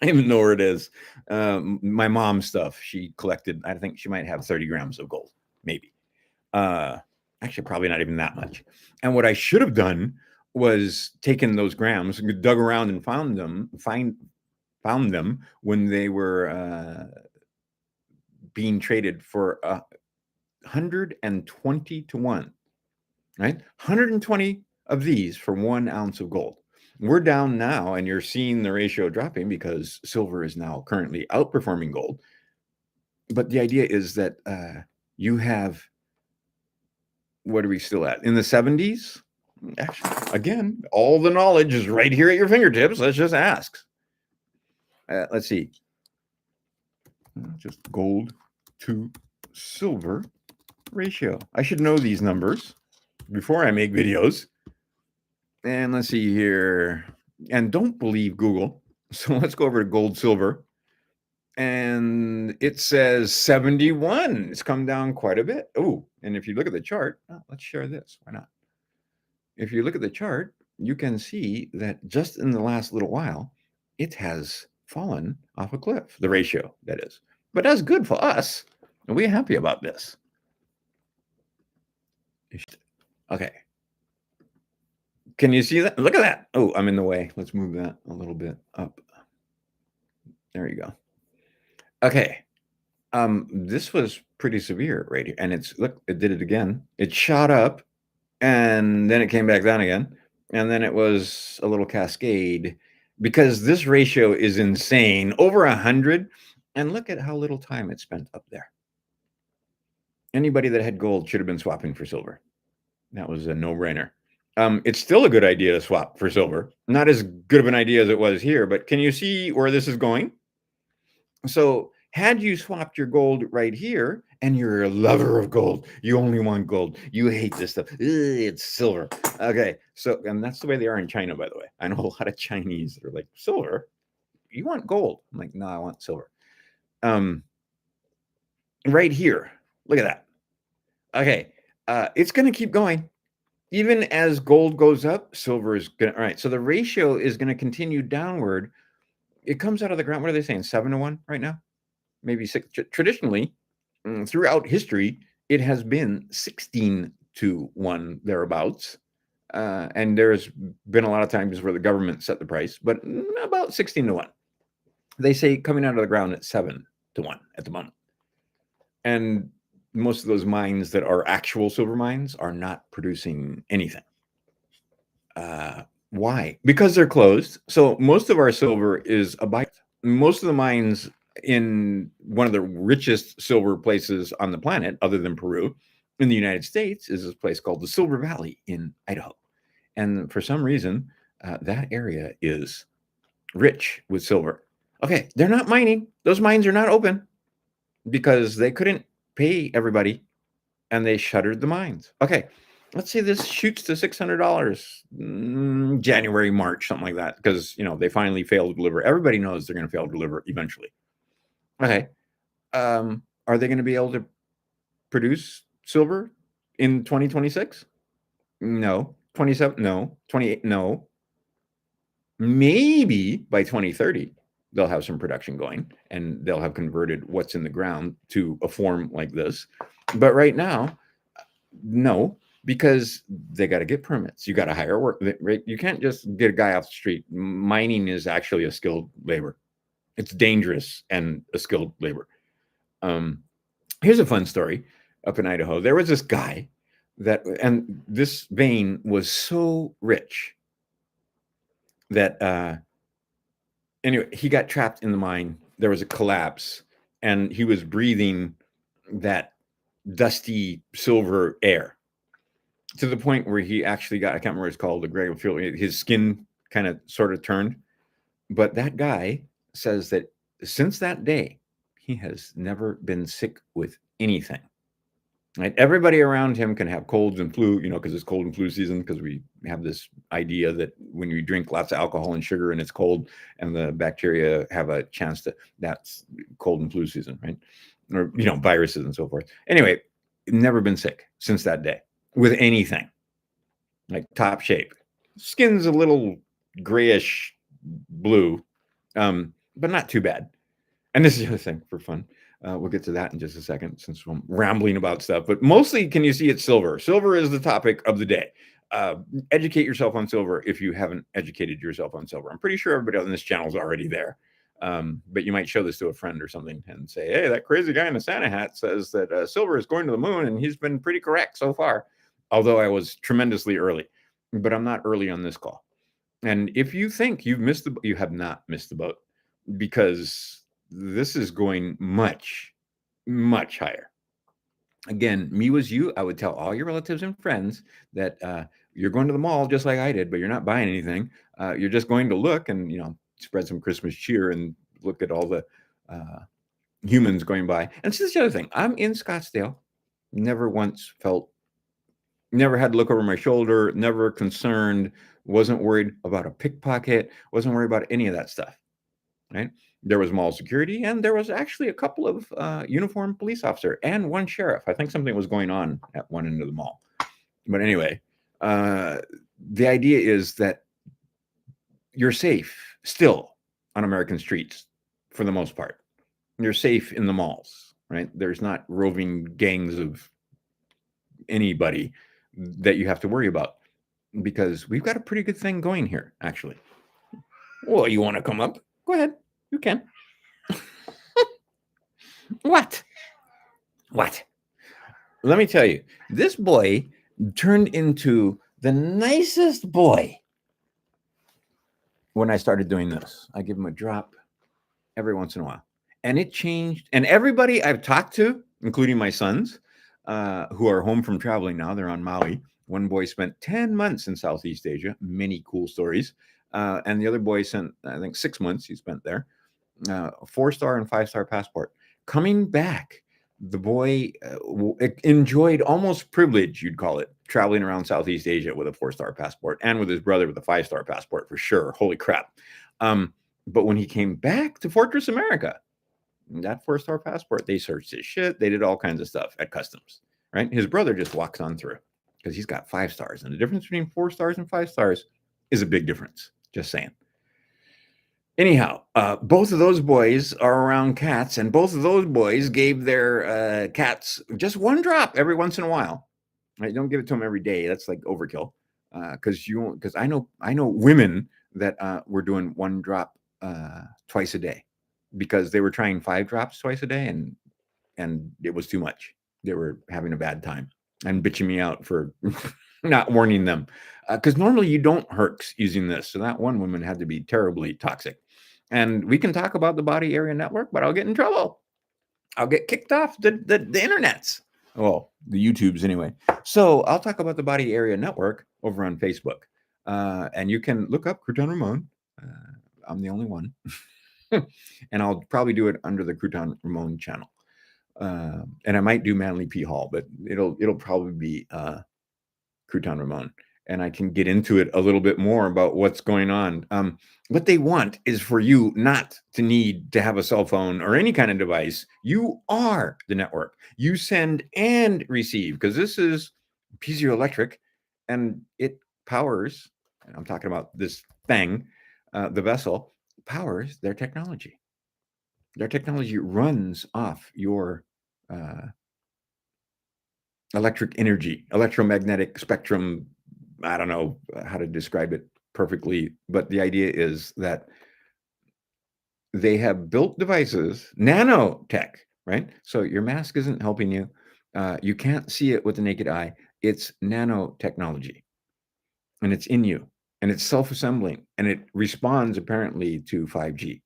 I even know where it is. My mom's stuff, she collected, I think she might have 30 grams of gold, maybe. Actually, probably not even that much. And what I should have done was taken those grams, dug around and found them when they were being traded for 120 to 1, right? 120 of these for 1 ounce of gold. We're down now, and you're seeing the ratio dropping because silver is now currently outperforming gold. But the idea is that you have, what are we still at? In the 70s? Actually, again, all the knowledge is right here at your fingertips. Let's just ask. Let's see. Just gold to silver ratio. I should know these numbers before I make videos. And let's see here. And don't believe Google. So let's go over to gold silver. And it says 71. It's come down quite a bit. Oh, and if you look at the chart, let's share this. Why not? If you look at the chart, you can see that just in the last little while, it has fallen off a cliff, the ratio, that is. But that's good for us. And we're happy about this. Okay. Can you see that? Look at that. Oh, I'm in the way. Let's move that a little bit up. There you go. Okay. This was pretty severe right here. And look, it did it again. It shot up and then it came back down again. And then it was a little cascade, because this ratio is insane. Over 100. And look at how little time it spent up there. Anybody that had gold should have been swapping for silver. That was a no-brainer. It's still a good idea to swap for silver. Not as good of an idea as it was here, but can you see where this is going? So had you swapped your gold right here, and you're a lover of gold, you only want gold, you hate this stuff, it's silver. Okay, so, and that's the way they are in China, by the way. I know a lot of Chinese that are like, silver? You want gold? I'm like, no, I want silver. Right here, look at that. Okay, it's going to keep going. Even as gold goes up, silver is going to, all right, so the ratio is going to continue downward. It comes out of the ground. What are they saying? 7 to 1 right now? Maybe 6. Traditionally, throughout history, it has been 16 to 1 thereabouts. And there's been a lot of times where the government set the price, but about 16 to 1. They say coming out of the ground at 7 to 1 at the moment. And most of those mines that are actual silver mines are not producing anything. Why? Because they're closed. So most of our silver is a byproduct. Most of the mines in one of the richest silver places on the planet, other than Peru, in the United States, is this place called the Silver Valley in Idaho. And for some reason, that area is rich with silver. Okay, they're not mining. Those mines are not open because they couldn't pay everybody and they shuttered the mines. Okay, let's say this shoots to $600, January, March, something like that, because they finally failed to deliver. Everybody knows they're going to fail to deliver eventually. Okay, are they going to be able to produce silver in 2026? No. 27? No. 28? No. Maybe by 2030 they'll have some production going and they'll have converted what's in the ground to a form like this. But right now, no, because they got to get permits. You got to hire work. Right? You can't just get a guy off the street. Mining is actually a skilled labor. It's dangerous and a skilled labor. Here's a fun story. Up in Idaho, there was this guy and this vein was so rich that anyway, he got trapped in the mine. There was a collapse and he was breathing that dusty silver air to the point where he actually got, I can't remember what it's called, the gray field, his skin kind of sort of turned. But that guy says that since that day, he has never been sick with anything. Right? Everybody around him can have colds and flu, because it's cold and flu season, because we have this idea that when you drink lots of alcohol and sugar and it's cold and the bacteria have a chance that's cold and flu season, right? Or, viruses and so forth. Anyway, never been sick since that day with anything, like top shape. Skin's a little grayish blue, but not too bad. And this is the other thing for fun. We'll get to that in just a second since I'm rambling about stuff. But mostly, can you see it's silver? Silver is the topic of the day. Educate yourself on silver if you haven't educated yourself on silver. I'm pretty sure everybody on this channel is already there. But you might show this to a friend or something and say, hey, that crazy guy in the Santa hat says that silver is going to the moon, and he's been pretty correct so far. Although I was tremendously early. But I'm not early on this call. And if you think you've missed you have not missed the boat, because this is going much, much higher. Again, me was you. I would tell all your relatives and friends that you're going to the mall just like I did, but you're not buying anything. You're just going to look and, spread some Christmas cheer and look at all the humans going by. And this is the other thing. I'm in Scottsdale. Never had to look over my shoulder, never concerned, wasn't worried about a pickpocket, wasn't worried about any of that stuff, right? There was mall security, and there was actually a couple of uniformed police officer and one sheriff. I think something was going on at one end of the mall. But anyway, the idea is that you're safe still on American streets for the most part. You're safe in the malls, right? There's not roving gangs of anybody that you have to worry about because we've got a pretty good thing going here, actually. Well, you want to come up? Go ahead. You can. What? Let me tell you, this boy turned into the nicest boy when I started doing this. I give him a drop every once in a while. And it changed. And everybody I've talked to, including my sons, who are home from traveling now, they're on Maui. One boy spent 10 months in Southeast Asia. Many cool stories. And the other boy spent, I think, 6 months he spent there. 4-star and 5-star passport. Coming back, the boy enjoyed almost privilege, you'd call it, traveling around Southeast Asia with a 4-star passport and with his brother with a 5-star passport for sure. Holy crap. But when he came back to Fortress America, that 4-star passport, they searched his shit. They did all kinds of stuff at customs, right? His brother just walks on through because he's got 5 stars. And the difference between 4 stars and 5 stars is a big difference. Just saying. Anyhow, both of those boys are around cats, and both of those boys gave their cats just one drop every once in a while. Right? Don't give it to them every day. That's like overkill. Because I know women that were doing 1 drop twice a day because they were trying 5 drops twice a day, and it was too much. They were having a bad time and bitching me out for not warning them. Because normally you don't herx using this. So that one woman had to be terribly toxic. And we can talk about the body area network, but I'll get in trouble. I'll get kicked off the internets. Well, the YouTubes anyway. So I'll talk about the body area network over on Facebook. And you can look up Crouton Ramon. I'm the only one. And I'll probably do it under the Crouton Ramon channel. And I might do Manly P Hall, but it'll probably be Crouton Ramon, and I can get into it a little bit more about what's going on. What they want is for you not to need to have a cell phone or any kind of device. You are the network. You send and receive, because this is piezoelectric, and it powers. And I'm talking about this thing, the vessel powers their technology. Their technology runs off your electric energy, electromagnetic spectrum. I don't know how to describe it perfectly, but the idea is that they have built devices, nanotech, right? So your mask isn't helping you. You can't see it with the naked eye. It's nanotechnology, and it's in you, and it's self-assembling, and it responds apparently to 5G.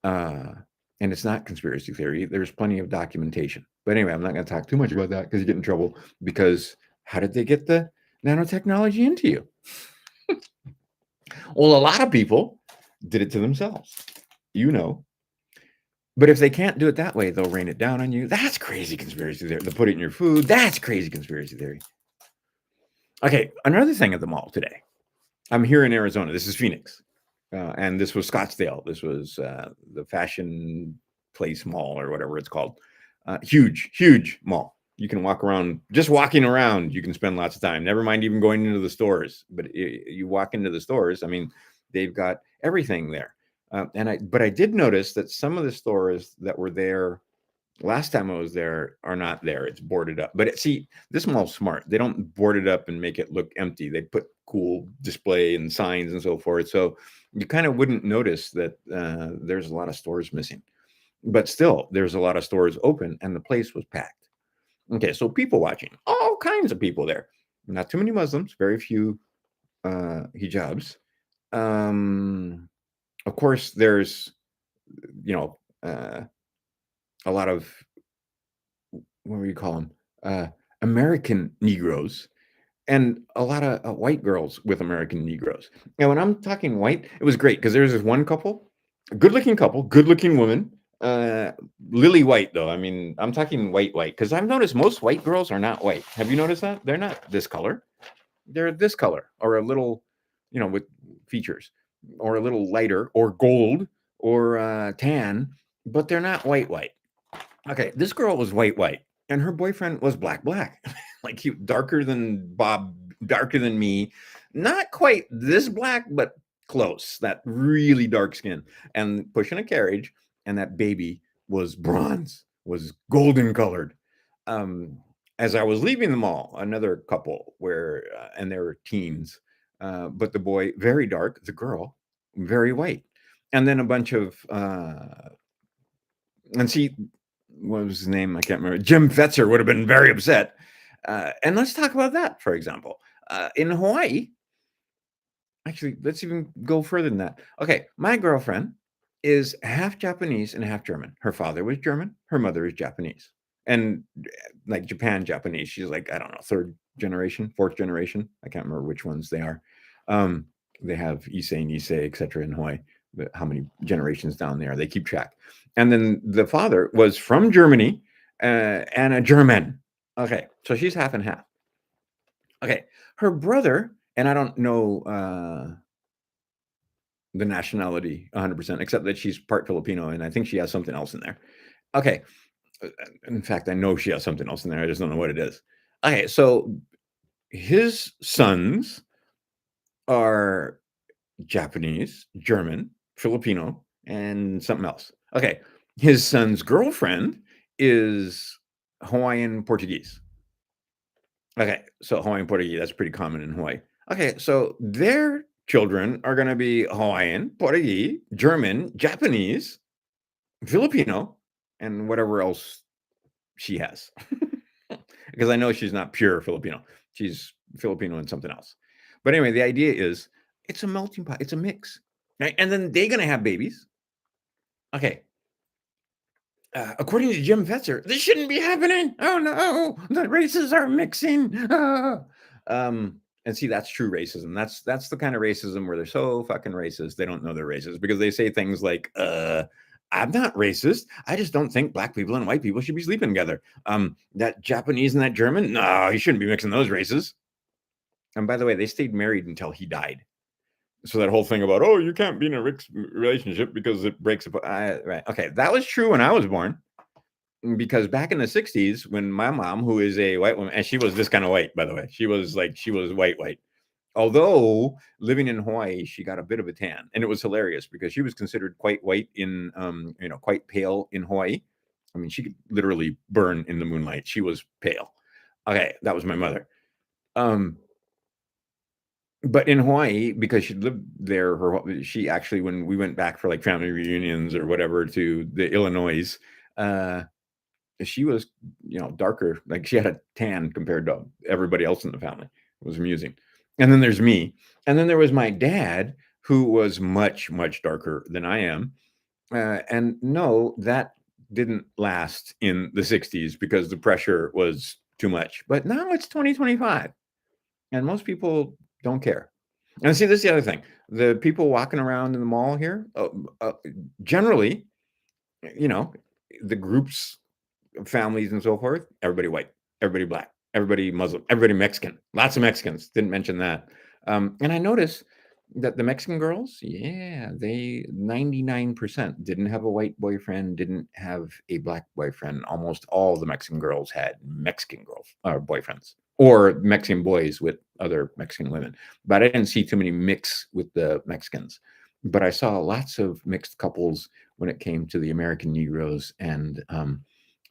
Uh, and it's not conspiracy theory. There's plenty of documentation. But anyway, I'm not going to talk too much about that because you get in trouble. Because how did they get the nanotechnology into you? Well, a lot of people did it to themselves, you know. But if they can't do it that way, they'll rain it down on you. That's crazy conspiracy theory. They'll put it in your food. That's crazy conspiracy theory. Okay, another thing at the mall today. I'm here in Arizona. This is Phoenix. And this was Scottsdale. This was the Fashion Place Mall or whatever it's called. Huge, huge mall. You can walk around. Just walking around, you can spend lots of time. Never mind even going into the stores. But you walk into the stores. I mean, they've got everything there. But I did notice that some of the stores that were there last time I was there are not there. It's boarded up. But see, this mall's smart. They don't board it up and make it look empty. They put cool display and signs and so forth. So you kind of wouldn't notice that there's a lot of stores missing. But still, there's a lot of stores open, and the place was packed. Okay, so people watching, all kinds of people there. Not too many Muslims, very few hijabs. Of course, there's, you know, a lot of, what do you call them? American Negroes, and a lot of white girls with American Negroes. And when I'm talking white, it was great because there's this one couple, good looking woman, lily white though. I mean, I'm talking white, because I've noticed most white girls are not white. Have you noticed that? They're not this color. They're this color, or a little, with features, or a little lighter, or gold, or tan, but they're not white. Okay, this girl was white, and her boyfriend was black, like he darker than Bob, darker than me, not quite this black, but close. That really dark skin, and pushing a carriage, and that baby was bronze, was golden colored. As I was leaving the mall, another couple and they were teens, but the boy very dark, the girl very white, and then a bunch of and see, what was his name? I can't remember. Jim Fetzer would have been very upset. And let's talk about that, for example. In Hawaii, actually, let's even go further than that. Okay, my girlfriend is half Japanese and half German. Her father was German. Her mother is Japanese. And like Japan Japanese, she's like, I don't know, third generation, fourth generation. I can't remember which ones they are. They have Issei, Nisei, etc. in Hawaii. But how many generations down there? They keep track. And then the father was from Germany and a German. Okay, so she's half and half. Okay, her brother, and I don't know the nationality 100%, except that she's part Filipino, and I think she has something else in there. Okay, in fact, I know she has something else in there. I just don't know what it is. Okay, so his sons are Japanese, German, Filipino, and something else. Okay, his son's girlfriend is Hawaiian Portuguese. Okay, so Hawaiian Portuguese, that's pretty common in Hawaii. Okay, so their children are going to be Hawaiian, Portuguese, German, Japanese, Filipino, and whatever else she has. Because I know she's not pure Filipino. She's Filipino and something else. But anyway, the idea is it's a melting pot. It's a mix. Right? And then they're going to have babies. Okay. According to Jim Fetzer, this shouldn't be happening. Oh no, the races are mixing. And see, that's true racism. That's the kind of racism where they're so fucking racist they don't know they're racist because they say things like, I'm not racist. I just don't think black people and white people should be sleeping together. That Japanese and that German, no, you shouldn't be mixing those races. And by the way, they stayed married until he died. So that whole thing about, oh, you can't be in a relationship because it breaks apart. Right. Okay. That was true when I was born. Because back in the 60s, when my mom, who is a white woman, and she was this kind of white, by the way, she was white. Although living in Hawaii, she got a bit of a tan, and it was hilarious because she was considered quite white in, quite pale in Hawaii. I mean, she could literally burn in the moonlight. She was pale. Okay, that was my mother. But in Hawaii, because she lived there, she actually, when we went back for like family reunions or whatever to the Illinois, she was, darker. Like she had a tan compared to everybody else in the family. It was amusing. And then there's me. And then there was my dad, who was much, much darker than I am. And no, that didn't last in the 60s because the pressure was too much. But now it's 2025. And most people don't care. And see, this is the other thing. The people walking around in the mall here, generally, the groups, families and so forth, everybody white, everybody black, everybody Muslim, everybody Mexican, lots of Mexicans. Didn't mention that. And I noticed that the Mexican girls, they 99% didn't have a white boyfriend, didn't have a black boyfriend. Almost all the Mexican girls had Mexican boyfriends or Mexican boys with other Mexican women. But I didn't see too many mix with the Mexicans. But I saw lots of mixed couples when it came to the American Negroes and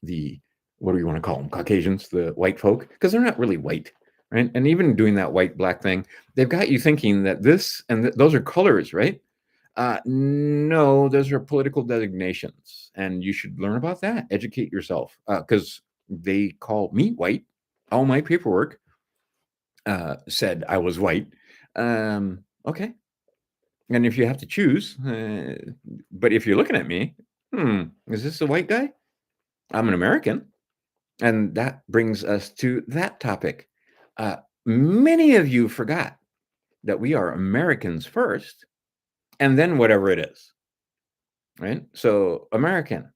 the, what do you want to call them, Caucasians, the white folk, because they're not really white, right? And even doing that white black thing, they've got you thinking that this and those are colors, right? No, those are political designations, and you should learn about that. Educate yourself, because they call me white. All my paperwork said I was white. Okay, and if you have to choose, but if you're looking at me, is this a white guy? I'm an American. And that brings us to that topic. Many of you forgot that we are Americans first, and then whatever it is, right? So American,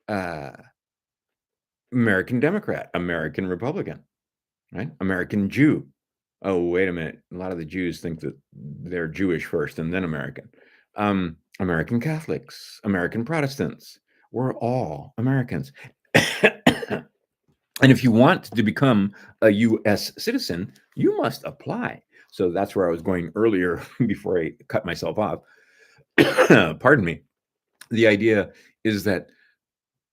uh, American Democrat, American Republican, right? American Jew. Oh, wait a minute. A lot of the Jews think that they're Jewish first and then American. American Catholics, American Protestants. We're all Americans. And if you want to become a U.S. citizen, you must apply. So that's where I was going earlier before I cut myself off. Pardon me. The idea is that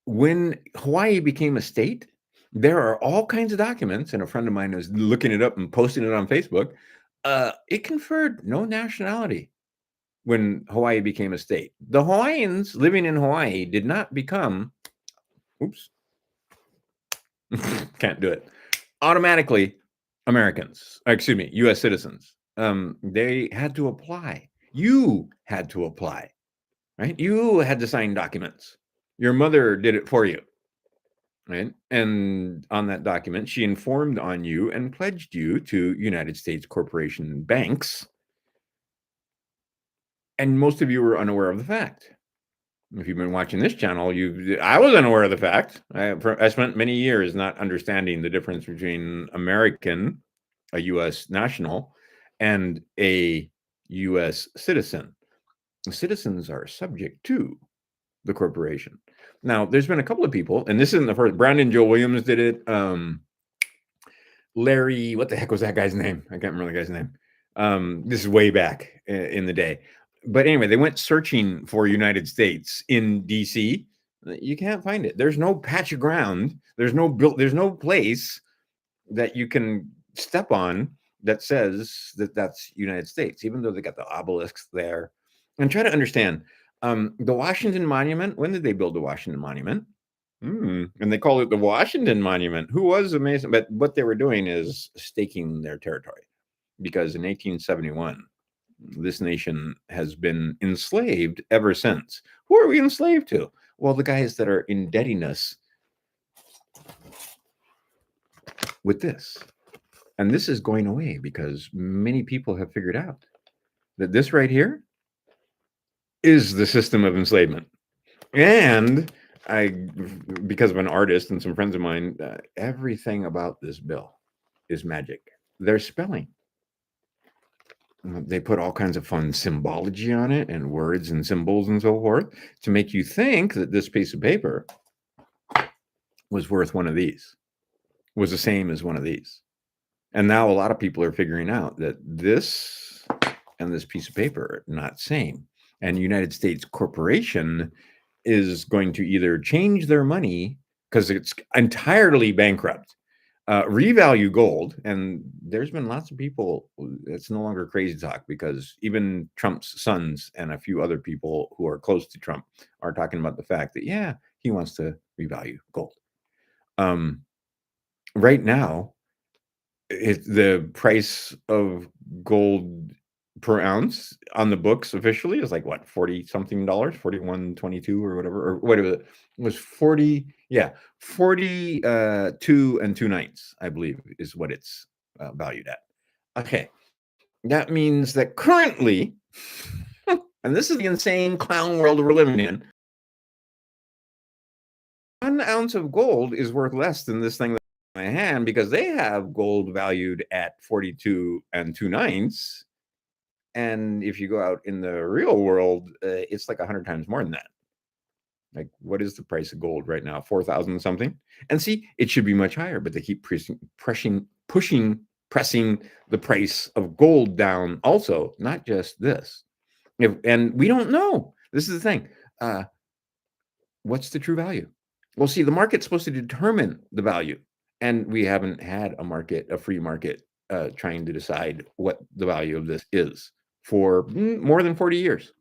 when Hawaii became a state, there are all kinds of documents, and a friend of mine is looking it up and posting it on Facebook. It conferred no nationality when Hawaii became a state. The Hawaiians living in Hawaii did not become, oops, can't do it, automatically Americans, excuse me, U.S. citizens. They had to apply. You had to apply, right? You had to sign documents. Your mother did it for you, right? And on that document, she informed on you and pledged you to United States corporation banks. And most of you were unaware of the fact. If you've been watching this channel, I was unaware of the fact. I spent many years not understanding the difference between American, a U.S. national, and a U.S. citizen. Citizens are subject to the corporation. Now, there's been a couple of people, and this isn't the first. Brandon Joe Williams did it. Larry, what the heck was that guy's name? I can't remember the guy's name. This is way back in the day. But anyway, they went searching for United States in DC. You can't find it. There's no patch of ground. There's no place that you can step on that says that that's United States, even though they got the obelisks there. And try to understand the Washington Monument. When did they build the Washington Monument? And they call it the Washington Monument. Who was amazing, but what they were doing is staking their territory, because in 1871. This nation has been enslaved ever since. Who are we enslaved to? Well, the guys that are indebting us with this. And this is going away because many people have figured out that this right here is the system of enslavement. And I, because of an artist and some friends of mine, everything about this bill is magic. They're spelling. They put all kinds of fun symbology on it and words and symbols and so forth to make you think that this piece of paper was worth one of these, was the same as one of these. And now a lot of people are figuring out that this and this piece of paper are not same. And United States Corporation is going to either change their money because it's entirely bankrupt, revalue gold. And there's been lots of people, it's no longer crazy talk because even Trump's sons and a few other people who are close to Trump are talking about the fact that, yeah, he wants to revalue gold. Right now, the price of gold per ounce on the books officially is like what, 40 something dollars, 41.22 or whatever, or whatever it was, 40, yeah, 42 and 2/9, I believe, is what it's valued at. Okay, that means that currently, and this is the insane clown world we're living in, 1 ounce of gold is worth less than this thing in my hand because they have gold valued at 42 and 2/9. And if you go out in the real world, it's like 100 times more than that. Like, what is the price of gold right now? 4,000 something. And see, it should be much higher, but they keep pressing the price of gold down. Also, not just this. And we don't know. This is the thing. What's the true value? Well, see, the market's supposed to determine the value, and we haven't had a free market, trying to decide what the value of this is for more than 40 years.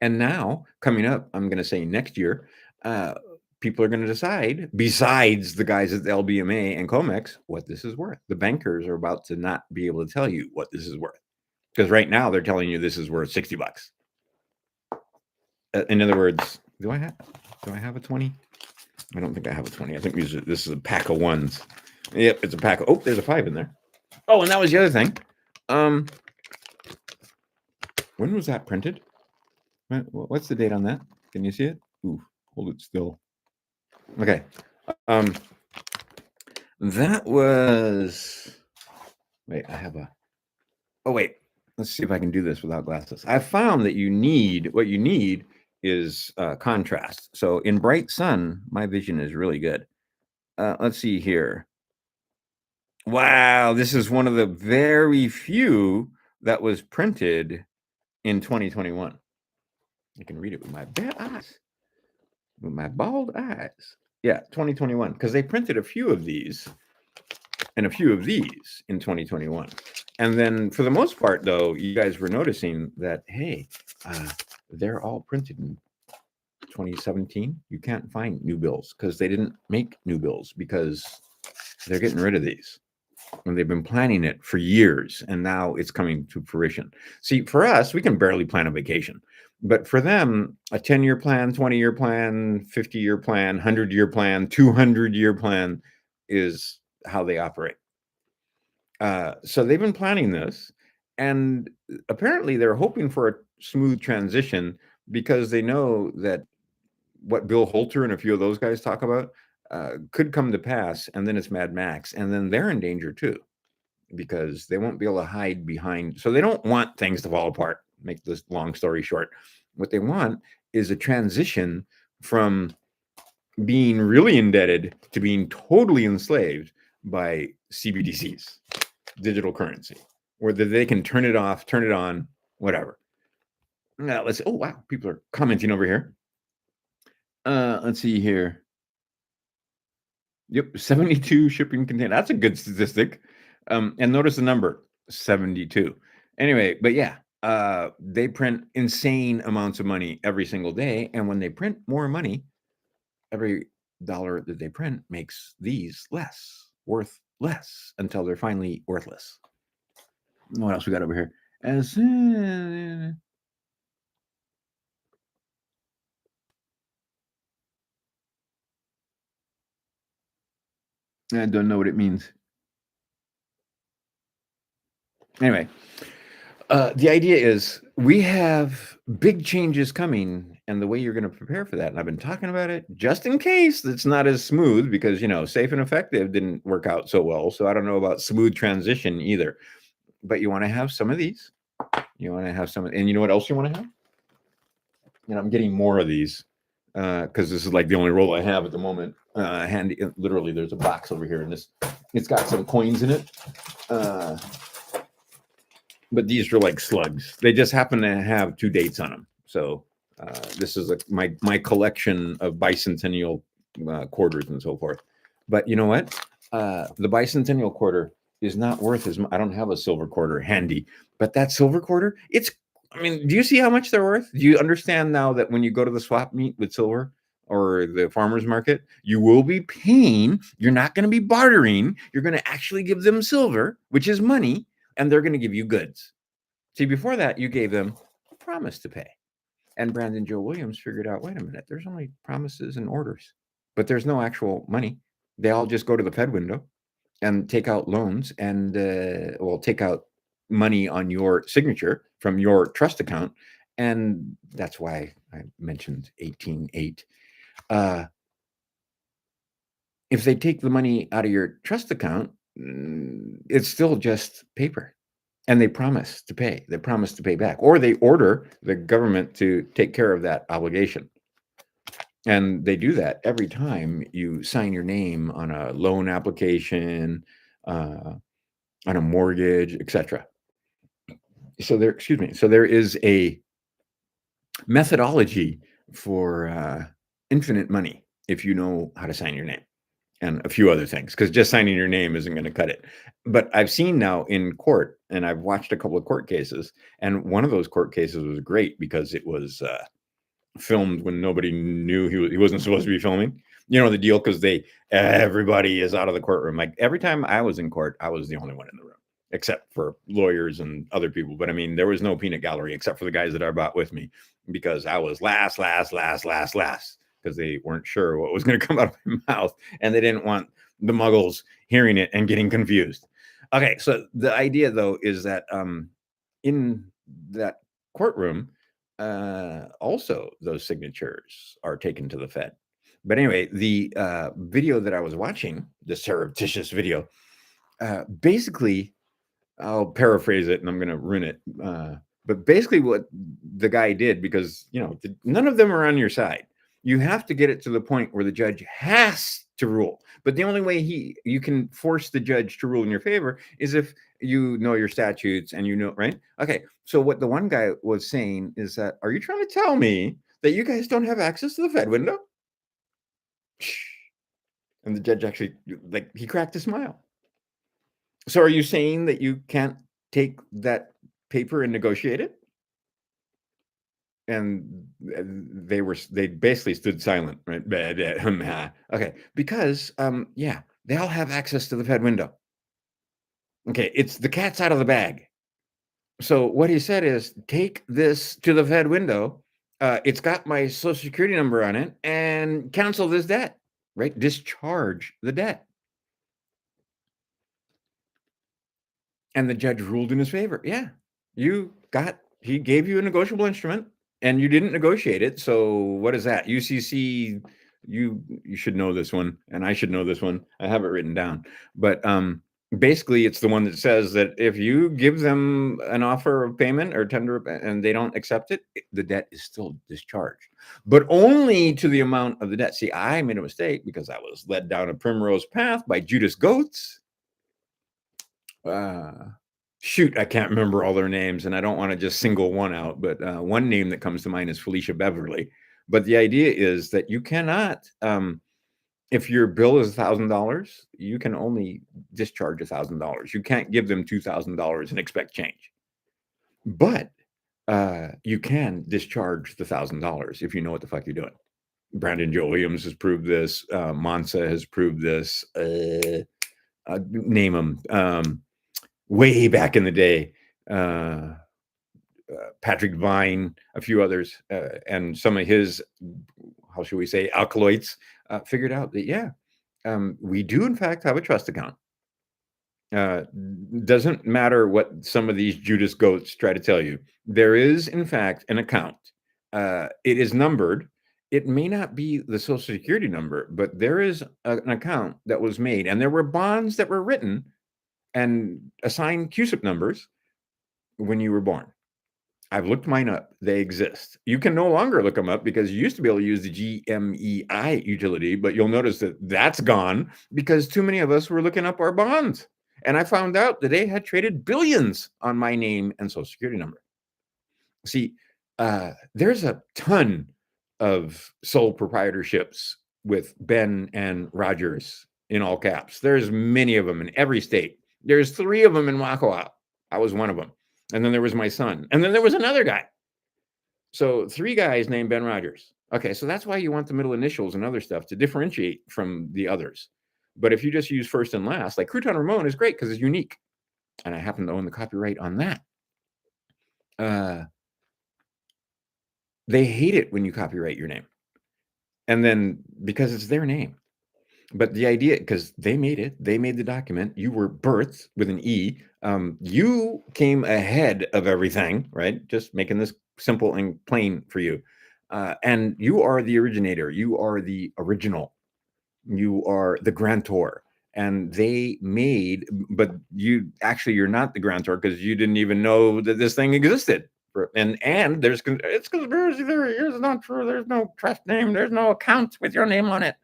And now, coming up, I'm going to say next year, people are going to decide, besides the guys at the LBMA and COMEX, what this is worth. The bankers are about to not be able to tell you what this is worth because right now they're telling you this is worth $60. In other words, do I have a 20? I don't think I have a 20. I think this is a pack of ones. Yep, it's a pack of, oh, there's a 5 in there. Oh, and that was the other thing. When was that printed? What's the date on that? Can you see it? Ooh, hold it still. Okay. That was, wait, oh, wait. Let's see if I can do this without glasses. I found that what you need is contrast. So in bright sun, my vision is really good. Let's see here. Wow, this is one of the very few that was printed in 2021. I can read it with my bad eyes, with my bald eyes. Yeah, 2021, because they printed a few of these and a few of these in 2021. And then for the most part, though, you guys were noticing that, hey, they're all printed in 2017. You can't find new bills because they didn't make new bills because they're getting rid of these. And they've been planning it for years, and now it's coming to fruition. See, for us, we can barely plan a vacation. But for them, a 10-year plan, 20-year plan, 50-year plan, 100-year plan, 200-year plan is how they operate. So they've been planning this, and apparently they're hoping for a smooth transition because they know that what Bill Holter and a few of those guys talk about could come to pass, and then it's Mad Max, and then they're in danger too because they won't be able to hide behind. So they don't want things to fall apart. Make this long story short, what they want is a transition from being really indebted to being totally enslaved by CBDCs, digital currency, where they can turn it off, turn it on, whatever. Now let's. Oh wow, people are commenting over here. Let's see here. Yep, 72 shipping containers. That's a good statistic. And notice the number, 72. Anyway, but yeah, they print insane amounts of money every single day. And when they print more money, every dollar that they print makes these worth less until they're finally worthless. What else we got over here? I don't know what it means. Anyway, the idea is we have big changes coming, and the way you're going to prepare for that. And I've been talking about it just in case it's not as smooth because, safe and effective didn't work out so well. So I don't know about smooth transition either. But you want to have some of these. You want to have some, and you know what else you want to have? I'm getting more of these because this is like the only roll I have at the moment. Handy, literally, there's a box over here, and it's got some coins in it. But these are like slugs. They just happen to have 2 dates on them. So this is my collection of bicentennial quarters and so forth. But you know what? The bicentennial quarter is not worth as much. I don't have a silver quarter handy, but that silver quarter, do you see how much they're worth? Do you understand now that when you go to the swap meet with silver or the farmer's market, you will be paying, you're not going to be bartering, you're going to actually give them silver, which is money, and they're going to give you goods. See, before that, you gave them a promise to pay. And Brandon Joe Williams figured out, wait a minute, there's only promises and orders, but there's no actual money. They all just go to the Fed window and take out loans and, take out money on your signature from your trust account. And that's why I mentioned 18.8. If they take the money out of your trust account, it's still just paper. And they promise to pay. They promise to pay back. Or they order the government to take care of that obligation. And they do that every time you sign your name on a loan application, on a mortgage, etc. So there is a methodology for infinite money if you know how to sign your name. And a few other things, because just signing your name isn't going to cut it. But I've seen now in court, and I've watched a couple of court cases, and one of those court cases was great because it was filmed when nobody knew he wasn't supposed to be filming. You know the deal, because everybody is out of the courtroom. Like every time I was in court, I was the only one in the room, except for lawyers and other people. But I mean, there was no peanut gallery except for the guys that I brought with me, because I was last, because they weren't sure what was going to come out of my mouth, and they didn't want the muggles hearing it and getting confused. Okay, so the idea though is that in that courtroom, also those signatures are taken to the Fed. But anyway, the video that I was watching, the surreptitious video, basically, I'll paraphrase it and I'm going to ruin it. But basically, what the guy did, because none of them are on your side, you have to get it to the point where the judge has to rule. But the only way you can force the judge to rule in your favor is if you know your statutes and right? Okay. So what the one guy was saying is that, are you trying to tell me that you guys don't have access to the Fed window? And the judge actually, he cracked a smile. So are you saying that you can't take that paper and negotiate it? And they basically stood silent, right? Okay, because they all have access to the Fed window. Okay, it's the cat's out of the bag. So what he said is, take this to the Fed window. It's got my social security number on it, and cancel this debt, right? Discharge the debt. And the judge ruled in his favor. Yeah, he gave you a negotiable instrument and you didn't negotiate it. So what is that? UCC, you should know this one, and I should know this one. I have it written down. But basically, it's the one that says that if you give them an offer of payment or tender and they don't accept it, the debt is still discharged, but only to the amount of the debt. See, I made a mistake because I was led down a primrose path by Judas Goats. Shoot, I can't remember all their names, and I don't want to just single one out, but one name that comes to mind is Felicia Beverly. But the idea is that you cannot, if your bill is $1,000, you can only discharge $1,000. You can't give them $2,000 and expect change. But you can discharge the $1,000 if you know what the fuck you're doing. Brandon Joe Williams has proved this. Monsa has proved this. Name them. Way back in the day, Patrick Vine, a few others, and some of his, how should we say, alkaloids, figured out that, we do in fact have a trust account. Uh, doesn't matter what some of these Judas goats try to tell you. There is, in fact, an account. It is numbered. It may not be the Social Security number, but there is an account that was made, and there were bonds that were written and assigned CUSIP numbers when you were born. I've looked mine up. They exist. You can no longer look them up because you used to be able to use the GMEI utility, but you'll notice that that's gone because too many of us were looking up our bonds. And I found out that they had traded billions on my name and social security number. See, there's a ton of sole proprietorships with Ben and Rogers in all caps. There's many of them in every state. There's 3 of them in Wacoa. I was one of them. And then there was my son. And then there was another guy. So 3 guys named Ben Rogers. Okay, so that's why you want the middle initials and other stuff to differentiate from the others. But if you just use first and last, like Crouton Ramon is great because it's unique. And I happen to own the copyright on that. They hate it when you copyright your name. And then because it's their name. But the idea, because they made it, they made the document. You were birthed with an E. You came ahead of everything, right? Just making this simple and plain for you. And you are the originator. You are the original. You are the grantor. And they made, but you're not the grantor because you didn't even know that this thing existed. And it's conspiracy theory. It's not true. There's no trust name. There's no account with your name on it.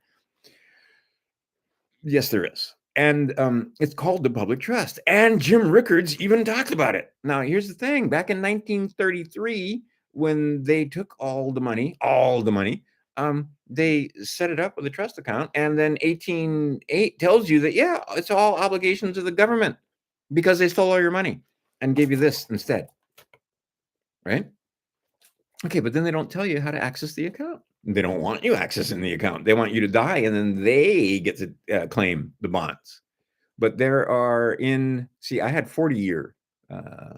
Yes, there is. And it's called the public trust. And Jim Rickards even talked about it. Now, here's the thing. Back in 1933, when they took all the money, they set it up with a trust account. And then 1808 tells you that, yeah, it's all obligations of the government because they stole all your money and gave you this instead. Right? Okay, but then they don't tell you how to access the account. They don't want you accessing the account. They want you to die, and then they get to claim the bonds. But there are I had 40-year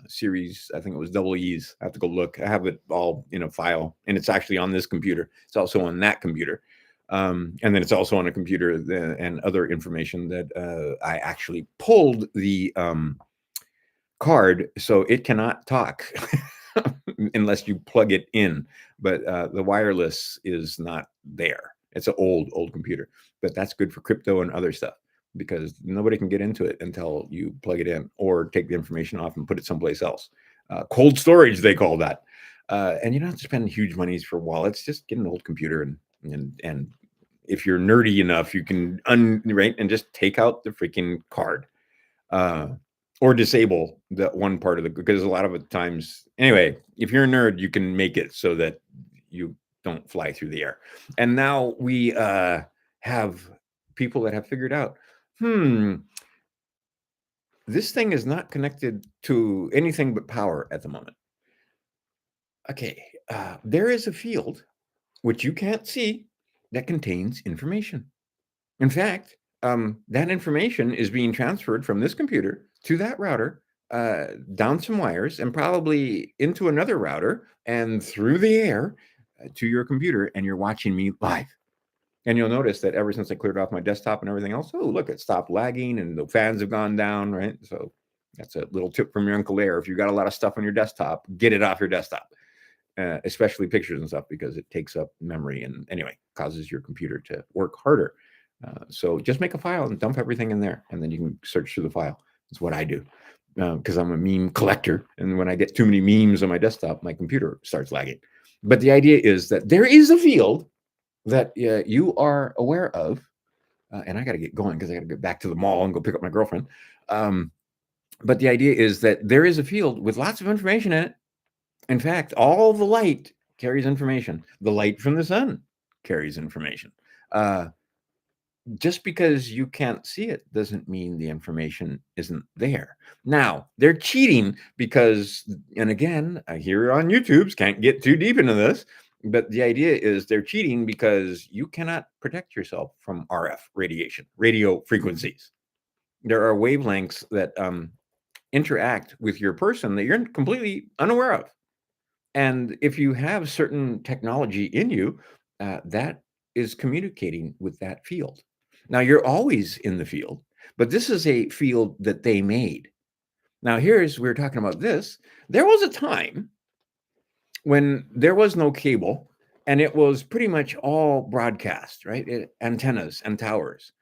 series. I think it was double E's. I have to go look. I have it all in a file, and it's actually on this computer. It's also on that computer. And then it's also on a computer and other information that I actually pulled the card so it cannot talk. Unless you plug it in, but the wireless is not there. It's an old computer, but that's good for crypto and other stuff because nobody can get into it until you plug it in or take the information off and put it someplace else. Cold storage, they call that. And you don't have to spend huge monies for wallets. Just get an old computer and if you're nerdy enough, you can right and just take out the freaking card. Or disable that one part of because a lot of the times, anyway, if you're a nerd, you can make it so that you don't fly through the air. And now we have people that have figured out, this thing is not connected to anything but power at the moment. Okay, there is a field which you can't see that contains information. In fact, that information is being transferred from this computer to that router, down some wires, and probably into another router and through the air to your computer, and you're watching me live. And you'll notice that ever since I cleared off my desktop and everything else, oh, look, it stopped lagging and the fans have gone down, right? So that's a little tip from your Uncle Air. If you've got a lot of stuff on your desktop, get it off your desktop. Especially pictures and stuff, because it takes up memory and anyway, causes your computer to work harder. So just make a file and dump everything in there, and then you can search through the file. That's what I do because I'm a meme collector. And when I get too many memes on my desktop, my computer starts lagging. But the idea is that there is a field that you are aware of. And I got to get going because I got to get back to the mall and go pick up my girlfriend. But the idea is that there is a field with lots of information in it. In fact, all the light carries information. The light from the sun carries information. Just because you can't see it doesn't mean the information isn't there. Now, they're cheating because, and again, I hear on YouTube's, can't get too deep into this, but the idea is they're cheating because you cannot protect yourself from RF radiation, radio frequencies. There are wavelengths that interact with your person that you're completely unaware of. And if you have certain technology in you, that is communicating with that field. Now, you're always in the field, But this is a field that they made. Now, we're talking about this. There was a time when there was no cable and it was pretty much all broadcast, right? Antennas and towers.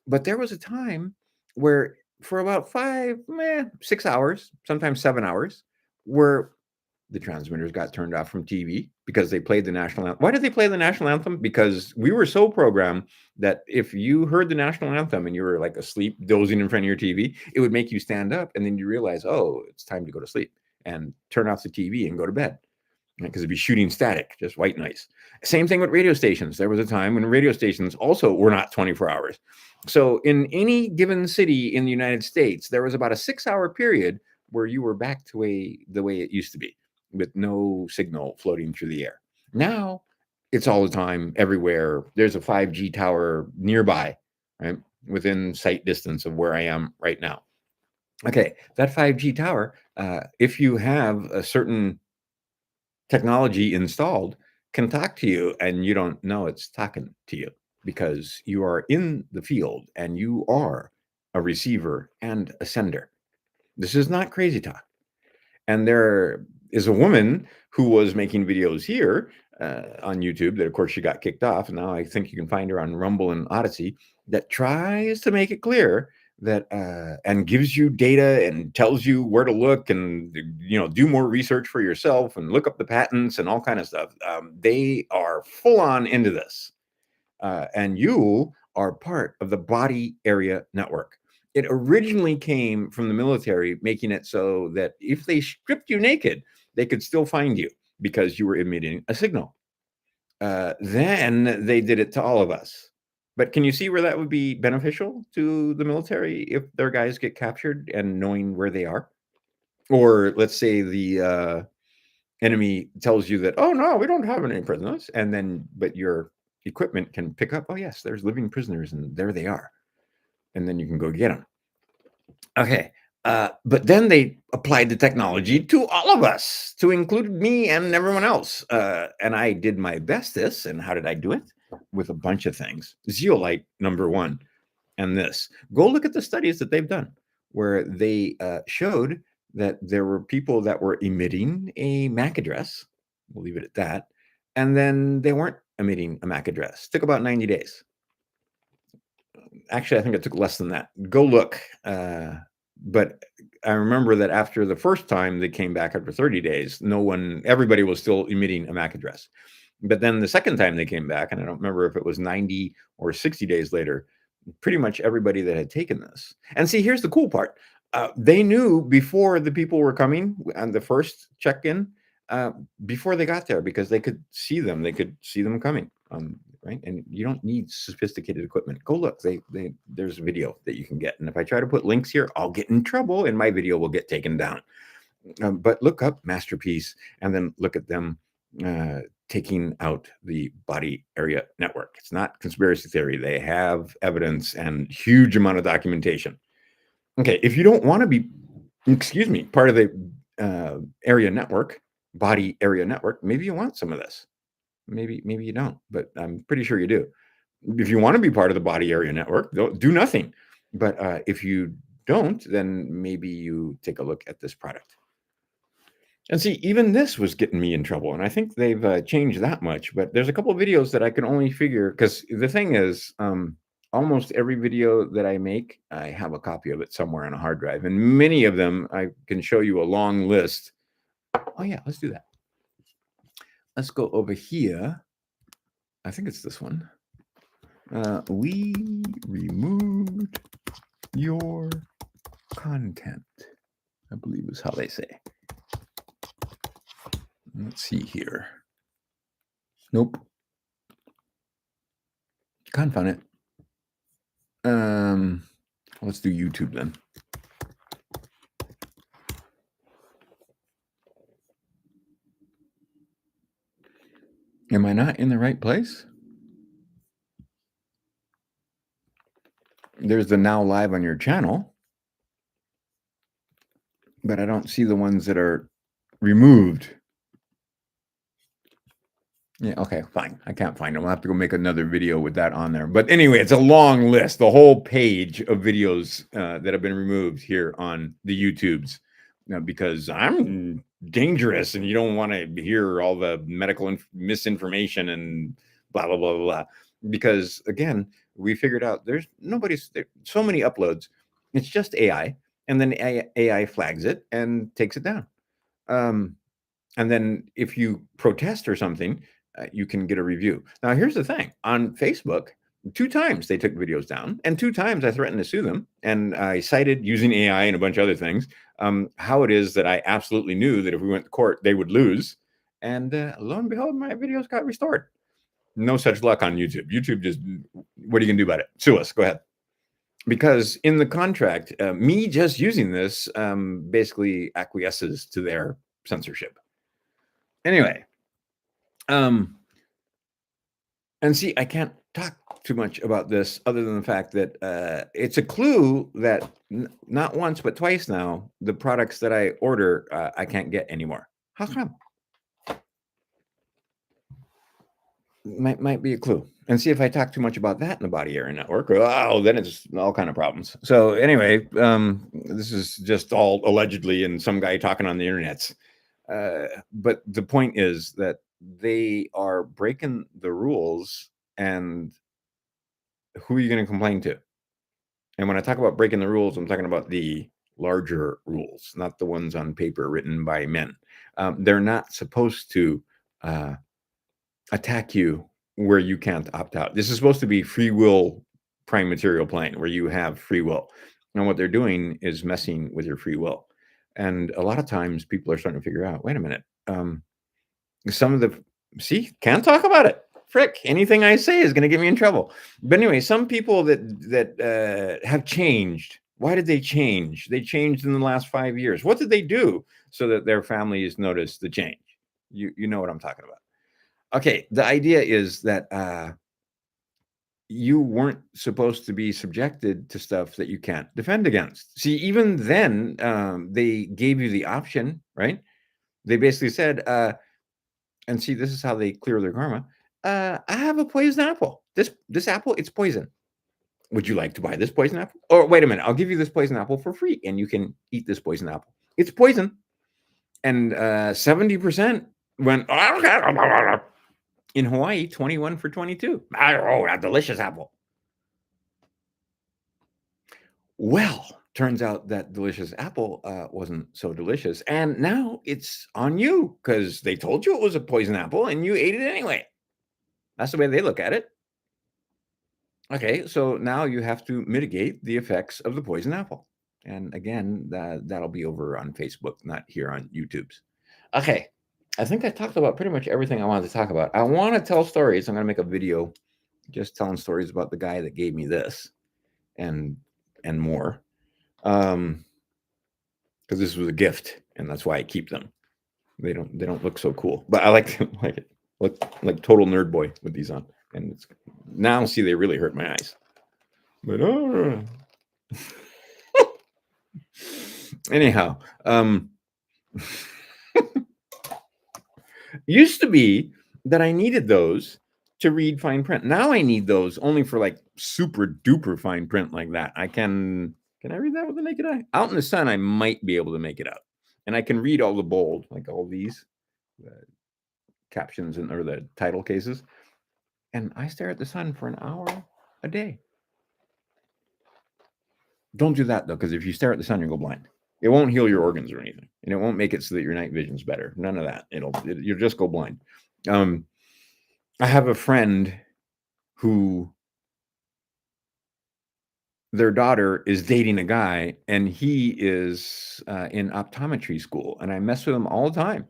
But there was a time where for about 6 hours, sometimes 7 hours, where the transmitters got turned off from TV because they played the national anthem. Why did they play the national anthem? Because we were so programmed that if you heard the national anthem and you were like asleep, dozing in front of your TV, it would make you stand up and then you realize, oh, it's time to go to sleep and turn off the TV and go to bed because it'd be shooting static, just white noise. Same thing with radio stations. There was a time when radio stations also were not 24 hours. So in any given city in the United States, there was about a 6-hour period where you were back to the way it used to be, with no signal floating through the air. Now it's all the time, everywhere. There's a 5G tower nearby, right? Within sight distance of where I am right now. Okay, that 5G tower, if you have a certain technology installed, can talk to you and you don't know it's talking to you because you are in the field and you are a receiver and a sender. This is not crazy talk. And there is a woman who was making videos here on YouTube that, of course, she got kicked off. And now I think you can find her on Rumble and Odyssey, that tries to make it clear that and gives you data and tells you where to look and do more research for yourself and look up the patents and all kind of stuff. They are full on into this, and you are part of the body area network. It originally came from the military, making it so that if they stripped you naked, they could still find you because you were emitting a signal. Then they did it to all of us. But can you see where that would be beneficial to the military if their guys get captured and knowing where they are? Or let's say the enemy tells you that, oh, no, we don't have any prisoners. And then, but your equipment can pick up, oh, yes, there's living prisoners and there they are. And then you can go get them. Okay. But then they applied the technology to all of us, to include me and everyone else. And I did my bestest. And how did I do it? With a bunch of things. Zeolite, number one. And this. Go look at the studies that they've done where they showed that there were people that were emitting a MAC address. We'll leave it at that. And then they weren't emitting a MAC address. It took about 90 days. Actually, I think it took less than that. Go look. But I remember that after the first time they came back after 30 days, everybody was still emitting a MAC address. But then the second time they came back, and I don't remember if it was 90 or 60 days later, pretty much everybody that had taken this. And see, here's the cool part. They knew before the people were coming on the first check-in, before they got there, because they could see them. They could see them coming, right? And you don't need sophisticated equipment. Go look. There's a video that you can get. And if I try to put links here, I'll get in trouble and my video will get taken down. But look up Masterpiece and then look at them taking out the body area network. It's not conspiracy theory. They have evidence and huge amount of documentation. Okay, if you don't want to be, part of the area network, body area network, maybe you want some of this. Maybe you don't, but I'm pretty sure you do. If you want to be part of the body area network, do nothing. But if you don't, then maybe you take a look at this product. And see, even this was getting me in trouble. And I think they've changed that much. But there's a couple of videos that I can only figure, because the thing is, almost every video that I make, I have a copy of it somewhere on a hard drive. And many of them, I can show you a long list. Oh, yeah, let's do that. Let's go over here. I think it's this one. We removed your content, I believe is how they say. Let's see here. Nope. Can't find it. Let's do YouTube then. Am I not in the right place? There's the now live on your channel, but I don't see the ones that are removed. Yeah, okay, fine. I can't find them. I'll have to go make another video with that on there. But anyway, it's a long list, the whole page of videos that have been removed here on the YouTubes because I'm dangerous and you don't want to hear all the medical misinformation and blah, blah, blah, blah, blah. Because again, we figured out so many uploads. It's just AI. And then AI flags it and takes it down. And then if you protest or something, you can get a review. Now, here's the thing on Facebook, 2 times they took videos down, and 2 times I threatened to sue them. And I cited using AI and a bunch of other things, how it is that I absolutely knew that if we went to court, they would lose. And lo and behold, my videos got restored. No such luck on YouTube. YouTube just, what are you going to do about it? Sue us. Go ahead. Because in the contract, me just using this basically acquiesces to their censorship. Anyway, and see, I can't talk too much about this other than the fact that it's a clue that not once but twice now, the products that I order, I can't get anymore. How come? Might be a clue. And see if I talk too much about that in the body area network, oh, then it's all kind of problems. So anyway, this is just all allegedly and some guy talking on the internet. But the point is that they are breaking the rules, and who are you going to complain to? And when I talk about breaking the rules, I'm talking about the larger rules, not the ones on paper written by men. They're not supposed to attack you where you can't opt out. This is supposed to be free will prime material plane where you have free will. And what they're doing is messing with your free will. And a lot of times people are starting to figure out, wait a minute, some of the can't talk about it. Frick, anything I say is going to get me in trouble. But anyway, some people that have changed. Why did they change? They changed in the last 5 years. What did they do so that their families noticed the change? You know what I'm talking about. Okay, the idea is that you weren't supposed to be subjected to stuff that you can't defend against. See, even then, they gave you the option, right? They basically said, and see, this is how they clear their karma. I have a poison apple. This apple, it's poison. Would you like to buy this poison apple? Or wait a minute, I'll give you this poison apple for free, and you can eat this poison apple. It's poison. And 70% went, in Hawaii, 21 for 22. Oh, a delicious apple. Well, turns out that delicious apple wasn't so delicious. And now it's on you because they told you it was a poison apple and you ate it anyway. That's the way they look at it. Okay, so now you have to mitigate the effects of the poison apple. And again, that'll be over on Facebook, not here on YouTube's. Okay, I think I talked about pretty much everything I wanted to talk about. I want to tell stories. I'm going to make a video just telling stories about the guy that gave me this and more. Because this was a gift, and that's why I keep them. They don't look so cool, but I like it. Look like total nerd boy with these on. And it's, now see, they really hurt my eyes. But anyhow, used to be that I needed those to read fine print. Now I need those only for like super duper fine print like that. Can I read that with the naked eye? Out in the sun, I might be able to make it out. And I can read all the bold, like all these captions or the title cases. And I stare at the sun for an hour a day. Don't do that though, because if you stare at the sun, you'll go blind. It won't heal your organs or anything, and it won't make it so that your night vision's better. None of that. You'll just go blind. I have a friend who their daughter is dating a guy, and he is in optometry school, and I mess with him all the time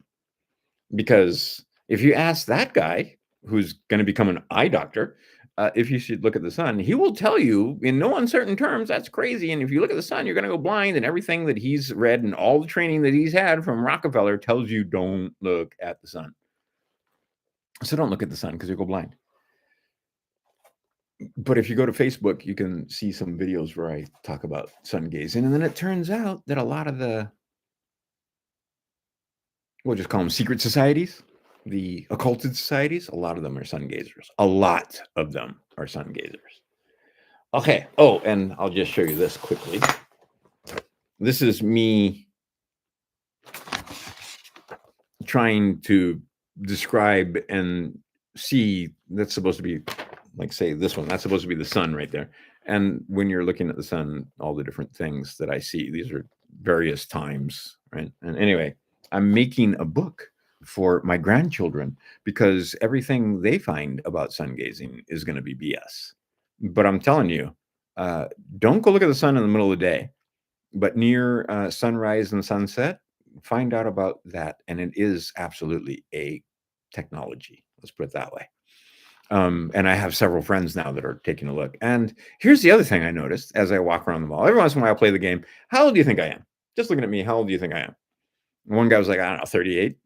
because if you ask that guy who's going to become an eye doctor if you should look at the sun, he will tell you in no uncertain terms that's crazy. And if you look at the sun, you're going to go blind. And everything that he's read and all the training that he's had from Rockefeller tells you don't look at the sun. So don't look at the sun because you'll go blind. But if you go to Facebook, you can see some videos where I talk about sun gazing. And then it turns out that a lot of we'll just call them secret societies, the occulted societies, a lot of them are sun gazers. A lot of them are sun gazers. Okay. Oh, and I'll just show you this quickly. This is me trying to describe and see. That's supposed to be, like, say, this one. That's supposed to be the sun right there. And when you're looking at the sun, all the different things that I see, these are various times, right? And anyway, I'm making a book for my grandchildren because everything they find about sun gazing is going to be BS. But I'm telling you, uh, don't go look at the sun in the middle of the day, but near sunrise and sunset, find out about that. And it is absolutely a technology. Let's put it that way. And I have several friends now that are taking a look. And here's the other thing I noticed as I walk around the mall. Every once in a while, I play the game. How old do you think I am? Just looking at me, how old do you think I am? And one guy was like, I don't know, 38,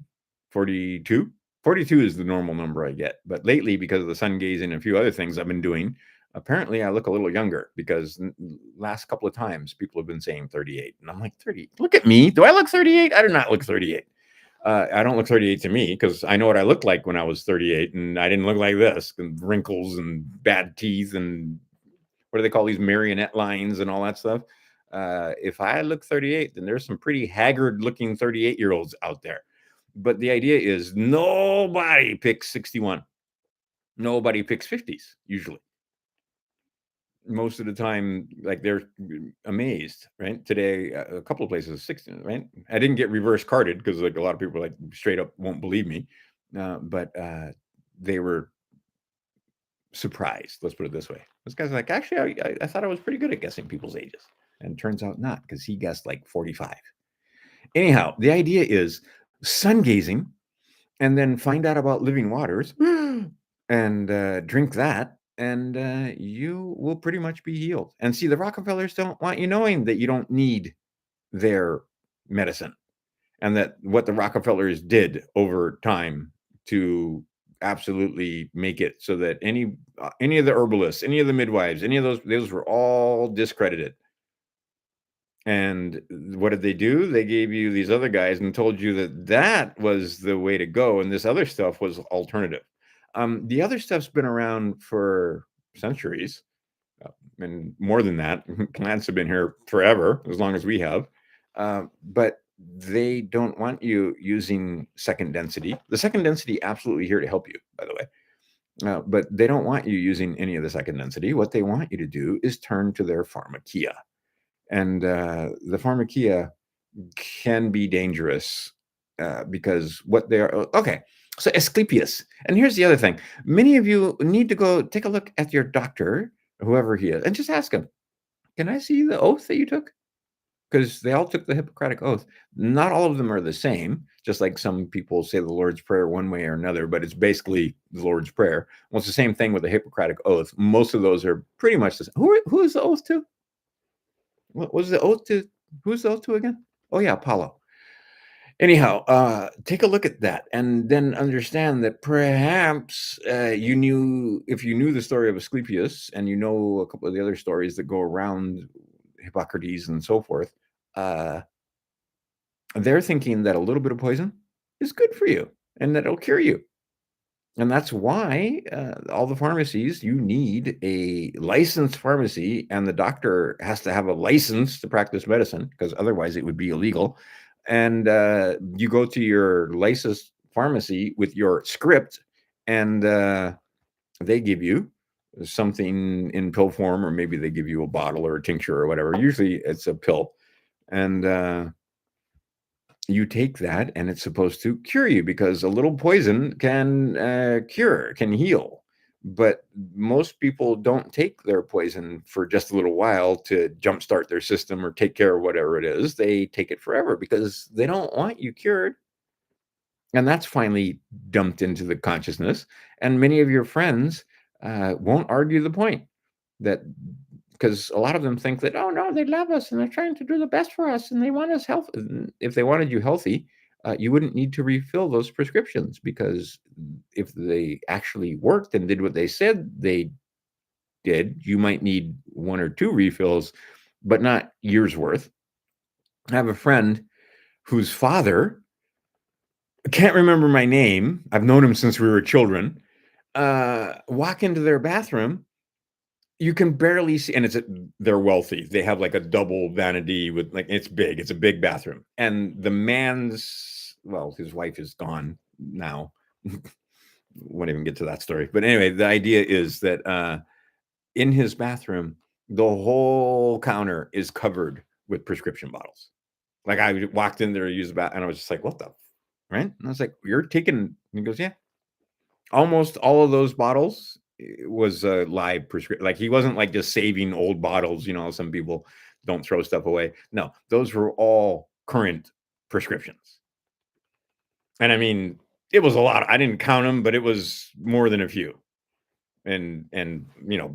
42. 42 is the normal number I get. But lately, because of the sun gazing and a few other things I've been doing, apparently I look a little younger because last couple of times people have been saying 38. And I'm like, 30. Look at me. Do I look 38? I do not look 38. I don't look 38 to me because I know what I looked like when I was 38, and I didn't look like this, and wrinkles and bad teeth and what do they call these marionette lines and all that stuff. If I look 38, then there's some pretty haggard looking 38-year-olds out there. But the idea is nobody picks 61. Nobody picks 50s usually. Most of the time, like, they're amazed, right? Today, a couple of places, 16, right? I didn't get reverse carded because, like, a lot of people, like, straight up won't believe me. But they were surprised. Let's put it this way. This guy's like, actually, I thought I was pretty good at guessing people's ages. And turns out not, because he guessed like 45. Anyhow, the idea is sun gazing and then find out about living waters and drink that, and you will pretty much be healed. And see, the Rockefellers don't want you knowing that you don't need their medicine, and that what the Rockefellers did over time to absolutely make it so that any of the herbalists, any of the midwives, any of those were all discredited. And what did they do? They gave you these other guys and told you that that was the way to go, and this other stuff was alternative. The other stuff's been around for centuries, and more than that. Plants have been here forever, as long as we have. But they don't want you using second density. The second density absolutely here to help you, by the way. But they don't want you using any of the second density. What they want you to do is turn to their pharmakia. And the pharmakia can be dangerous because what they are. Okay, so Asclepius. And here's the other thing. Many of you need to go take a look at your doctor, whoever he is, and just ask him, can I see the oath that you took? Because they all took the Hippocratic Oath. Not all of them are the same, just like some people say the Lord's Prayer one way or another, but it's basically the Lord's Prayer. Well, it's the same thing with the Hippocratic Oath. Most of those are pretty much the same. Who is the oath to? What was the oath to? Who's the oath to again? Oh, yeah, Apollo. Anyhow, take a look at that and then understand that perhaps if you knew the story of Asclepius and you know a couple of the other stories that go around Hippocrates and so forth, they're thinking that a little bit of poison is good for you and that it'll cure you. And that's why all the pharmacies, you need a licensed pharmacy, and the doctor has to have a license to practice medicine because otherwise it would be illegal. And you go to your licensed pharmacy with your script, and they give you something in pill form, or maybe they give you a bottle or a tincture or whatever. Usually it's a pill. And you take that and it's supposed to cure you because a little poison can heal. But most people don't take their poison for just a little while to jumpstart their system or take care of whatever it is. They take it forever because they don't want you cured. And that's finally dumped into the consciousness. And many of your friends won't argue the point that, because a lot of them think that, oh no, they love us and they're trying to do the best for us and they want us healthy. If they wanted you healthy, you wouldn't need to refill those prescriptions, because if they actually worked and did what they said they did, you might need one or two refills, but not years worth. I have a friend whose father can't remember my name. I've known him since we were children. Walk into their bathroom, you can barely see, and they're wealthy. They have like a double vanity with like it's big. It's a big bathroom, and the man's well, his wife is gone now. Won't even get to that story. But anyway, the idea is that in his bathroom, the whole counter is covered with prescription bottles. Like I walked in there to use the bath, and I was just like, "What the?" Right? And I was like, "You're taking?" And he goes, "Yeah." Almost all of those bottles was a live prescription. Like he wasn't like just saving old bottles. Some people don't throw stuff away. No, those were all current prescriptions. And I mean, it was a lot. I didn't count them, but it was more than a few. And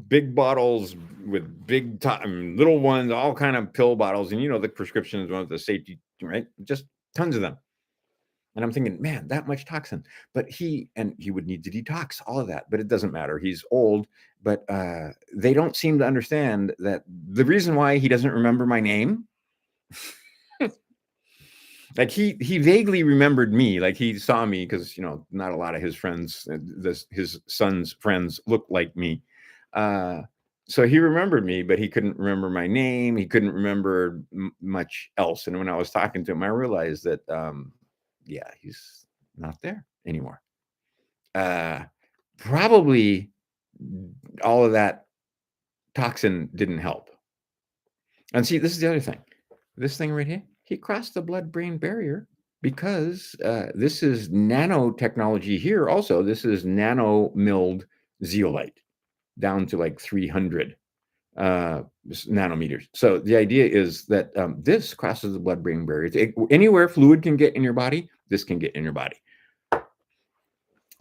big bottles with big time, little ones, all kind of pill bottles, and the prescriptions, the safety, right? Just tons of them. And I'm thinking, man, that much toxin. But he would need to detox all of that. But it doesn't matter. He's old. But they don't seem to understand that the reason why he doesn't remember my name, like he vaguely remembered me. Like he saw me because not a lot of his friends, his son's friends look like me. So he remembered me, but he couldn't remember my name. He couldn't remember much else. And when I was talking to him, I realized that yeah, he's not there anymore. Uh, Probably all of that toxin didn't help. And see, this is the other thing. This thing right here, he crossed the blood-brain barrier because this is nanotechnology here. Also, this is nano milled zeolite down to like 300 nanometers. So the idea is that this crosses the blood-brain barrier. Anywhere fluid can get in your body, this can get in your body.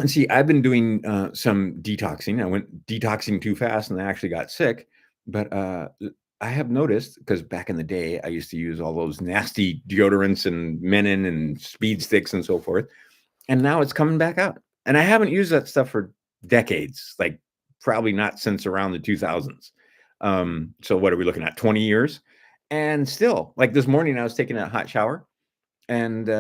And see, I've been doing some detoxing. I went detoxing too fast and I actually got sick. But I have noticed, because back in the day, I used to use all those nasty deodorants and Menin and speed sticks and so forth. And now it's coming back out. And I haven't used that stuff for decades, like probably not since around the 2000s. So what are we looking at? 20 years? And still, like this morning, I was taking a hot shower and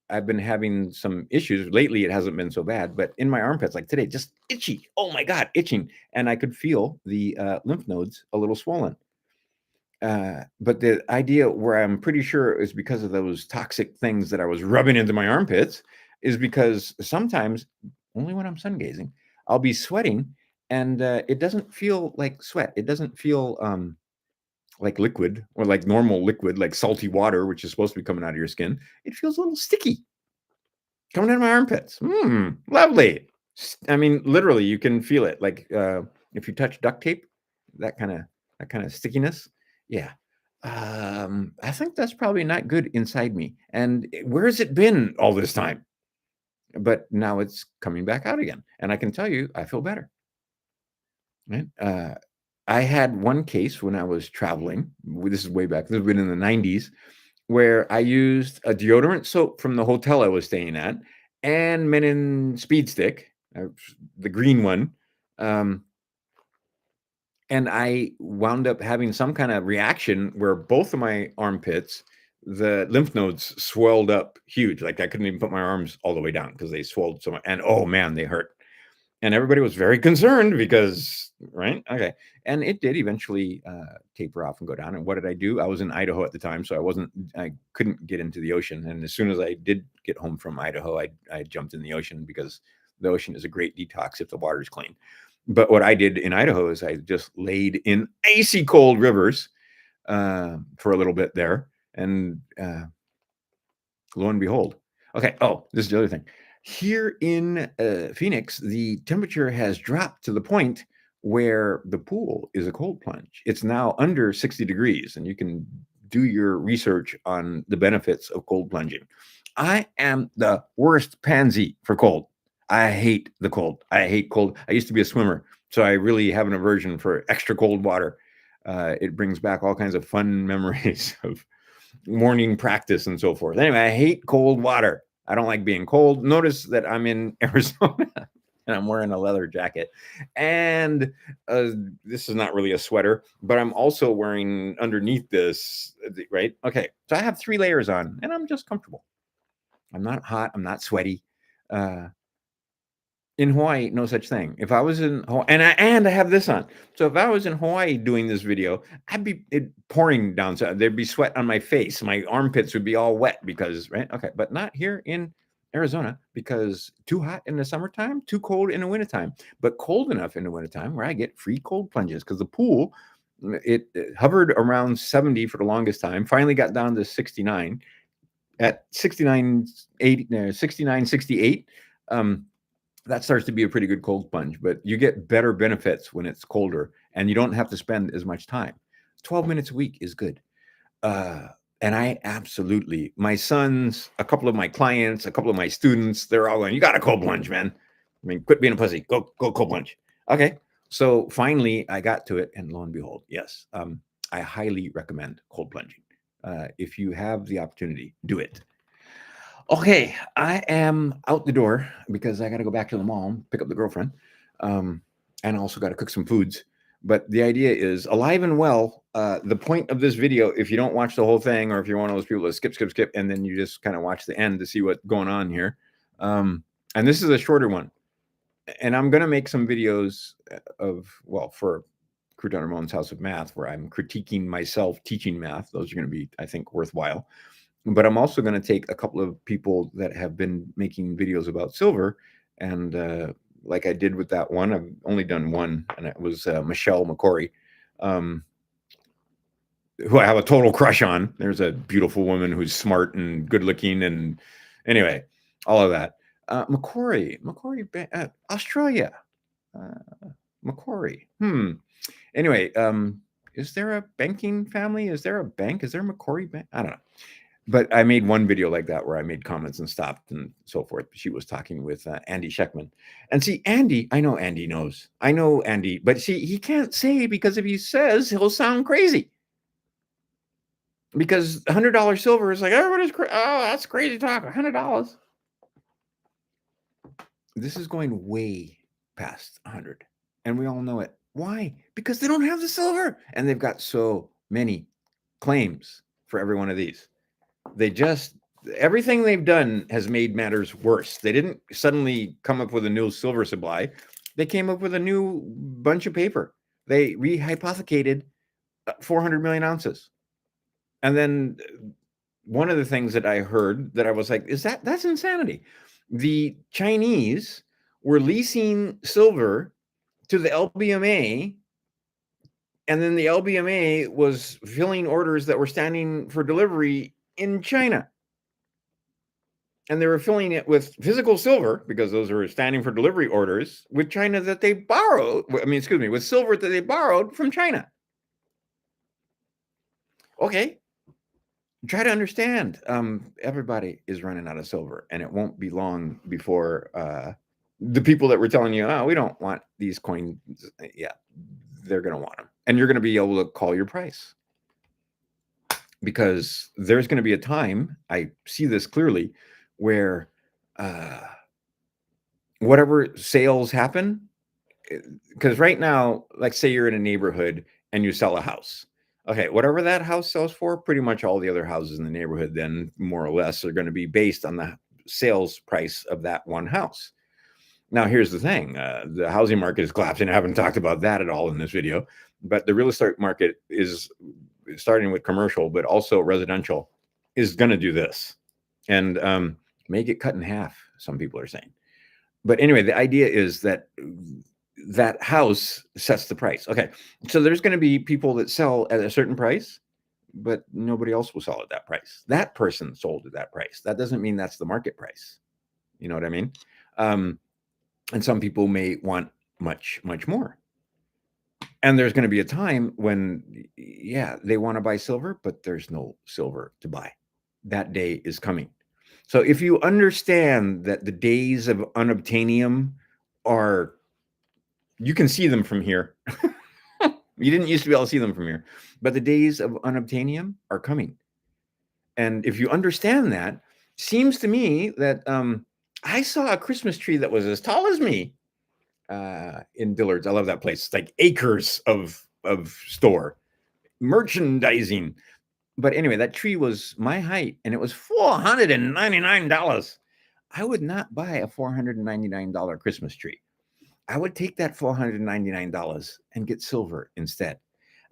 I've been having some issues lately. It hasn't been so bad, but in my armpits, like today, just itchy. Oh my god, itching, and I could feel the lymph nodes a little swollen. But the idea, where I'm pretty sure is because of those toxic things that I was rubbing into my armpits, is because sometimes, only when I'm sun gazing, I'll be sweating, and it doesn't feel like sweat. It doesn't feel like liquid or like normal liquid, like salty water, which is supposed to be coming out of your skin. It feels a little sticky coming out of my armpits. Lovely. I mean, literally, you can feel it. Like if you touch duct tape, that kind of stickiness. Yeah. I think that's probably not good inside me. And where has it been all this time? But now it's coming back out again, and I can tell you, I feel better. Right? I had one case when I was traveling. This is way back. This has been in the 90s, where I used a deodorant soap from the hotel I was staying at and Menin Speed Stick, the green one. Um, and I wound up having some kind of reaction where both of my armpits, the lymph nodes swelled up huge. Like I couldn't even put my arms all the way down because they swelled so much. And oh man, they hurt. And everybody was very concerned because, right? Okay. And it did eventually taper off and go down. And what did I do? I was in Idaho at the time, so I couldn't get into the ocean. And as soon as I did get home from Idaho, I jumped in the ocean, because the ocean is a great detox if the water's clean. But what I did in Idaho is I just laid in icy cold rivers for a little bit there. And lo and behold. Okay. Oh, this is the other thing. Here in Phoenix, the temperature has dropped to the point where the pool is a cold plunge. It's now under 60 degrees, and you can do your research on the benefits of cold plunging. I am the worst pansy for cold. I hate the cold. I hate cold. I used to be a swimmer, so I really have an aversion for extra cold water. It brings back all kinds of fun memories of morning practice and so forth. Anyway, I hate cold water. I don't like being cold. Notice that I'm in Arizona and I'm wearing a leather jacket. And this is not really a sweater, but I'm also wearing underneath this, right? Okay. So I have 3 layers on and I'm just comfortable. I'm not hot. I'm not sweaty. Uh, in Hawaii, no such thing. If I was in Hawaii, and I have this on. So if I was in Hawaii doing this video, I'd be pouring down. So there'd be sweat on my face. My armpits would be all wet because, right? Okay, but not here in Arizona because too hot in the summertime, too cold in the wintertime, but cold enough in the wintertime where I get free cold plunges because the pool, it hovered around 70 for the longest time, finally got down to 69 at 69, 80, 69, 68. That starts to be a pretty good cold plunge, but you get better benefits when it's colder and you don't have to spend as much time. 12 minutes a week is good. And I absolutely, my sons, a couple of my clients, a couple of my students, they're all going, you got a cold plunge, man. I mean, quit being a pussy. Go cold plunge. Okay. So finally I got to it and lo and behold, yes. I highly recommend cold plunging. If you have the opportunity, do it. Okay, I am out the door because I got to go back to the mall, pick up the girlfriend, and I also got to cook some foods. But the idea is alive and well. The point of this video, if you don't watch the whole thing, or if you're one of those people that skip, and then you just kind of watch the end to see what's going on here, and this is a shorter one, and I'm going to make some videos of, well, for Crouton Ramon's House of Math, where I'm critiquing myself teaching math. Those are going to be, I think, worthwhile. But I'm also going to take a couple of people that have been making videos about silver, and like I did with that one, I've only done one, and it was Michelle McCory, who I have a total crush on. There's a beautiful woman who's smart and good looking, and anyway, all of that. Macquarie, Australia, Macquarie. Anyway, is there a banking family? Is there a bank? Is there a Macquarie Bank? I don't know. But I made one video like that where I made comments and stopped and so forth. She was talking with Andy Scheckman. And see, Andy, I know Andy knows. I know Andy, but see, he can't say because if he says, he'll sound crazy. Because $100 silver is like, everybody's oh, that's crazy talk, $100. This is going way past 100. And we all know it. Why? Because they don't have the silver. And they've got so many claims for every one of these. They just, everything they've done has made matters worse. They didn't suddenly come up with a new silver supply. They came up with a new bunch of paper. They rehypothecated 400 million ounces. And then one of the things that I heard that I was like, that's insanity. The Chinese were leasing silver to the LBMA, and then the LBMA was filling orders that were standing for delivery in China. And they were filling it with physical silver because those are standing for delivery orders with China that they borrowed. With silver that they borrowed from China. Okay. Try to understand. Everybody is running out of silver, and it won't be long before the people that were telling you, oh, we don't want these coins. Yeah, they're going to want them. And you're going to be able to call your price. Because there's going to be a time, I see this clearly, where whatever sales happen, because right now, like say you're in a neighborhood and you sell a house. Okay, whatever that house sells for, pretty much all the other houses in the neighborhood then more or less are going to be based on the sales price of that one house. Now, here's the thing. The housing market is collapsing. I haven't talked about that at all in this video, but the real estate market is, starting with commercial, but also residential, is going to do this, and may get cut in half, some people are saying. But anyway, the idea is that that house sets the price. Okay, so there's going to be people that sell at a certain price, but nobody else will sell at that price. That person sold at that price. That doesn't mean that's the market price. You know what I mean? And some people may want much, much more. And there's going to be a time when, yeah, they want to buy silver, but there's no silver to buy. That day is coming. So if you understand that the days of unobtainium are, you can see them from here. You didn't used to be able to see them from here, but the days of unobtainium are coming. And if you understand that, seems to me that I saw a Christmas tree that was as tall as me in Dillard's. I love that place. It's like acres of store merchandising. But anyway, that tree was my height and it was $499. I would not buy a $499 Christmas tree. I would take that $499 and get silver instead.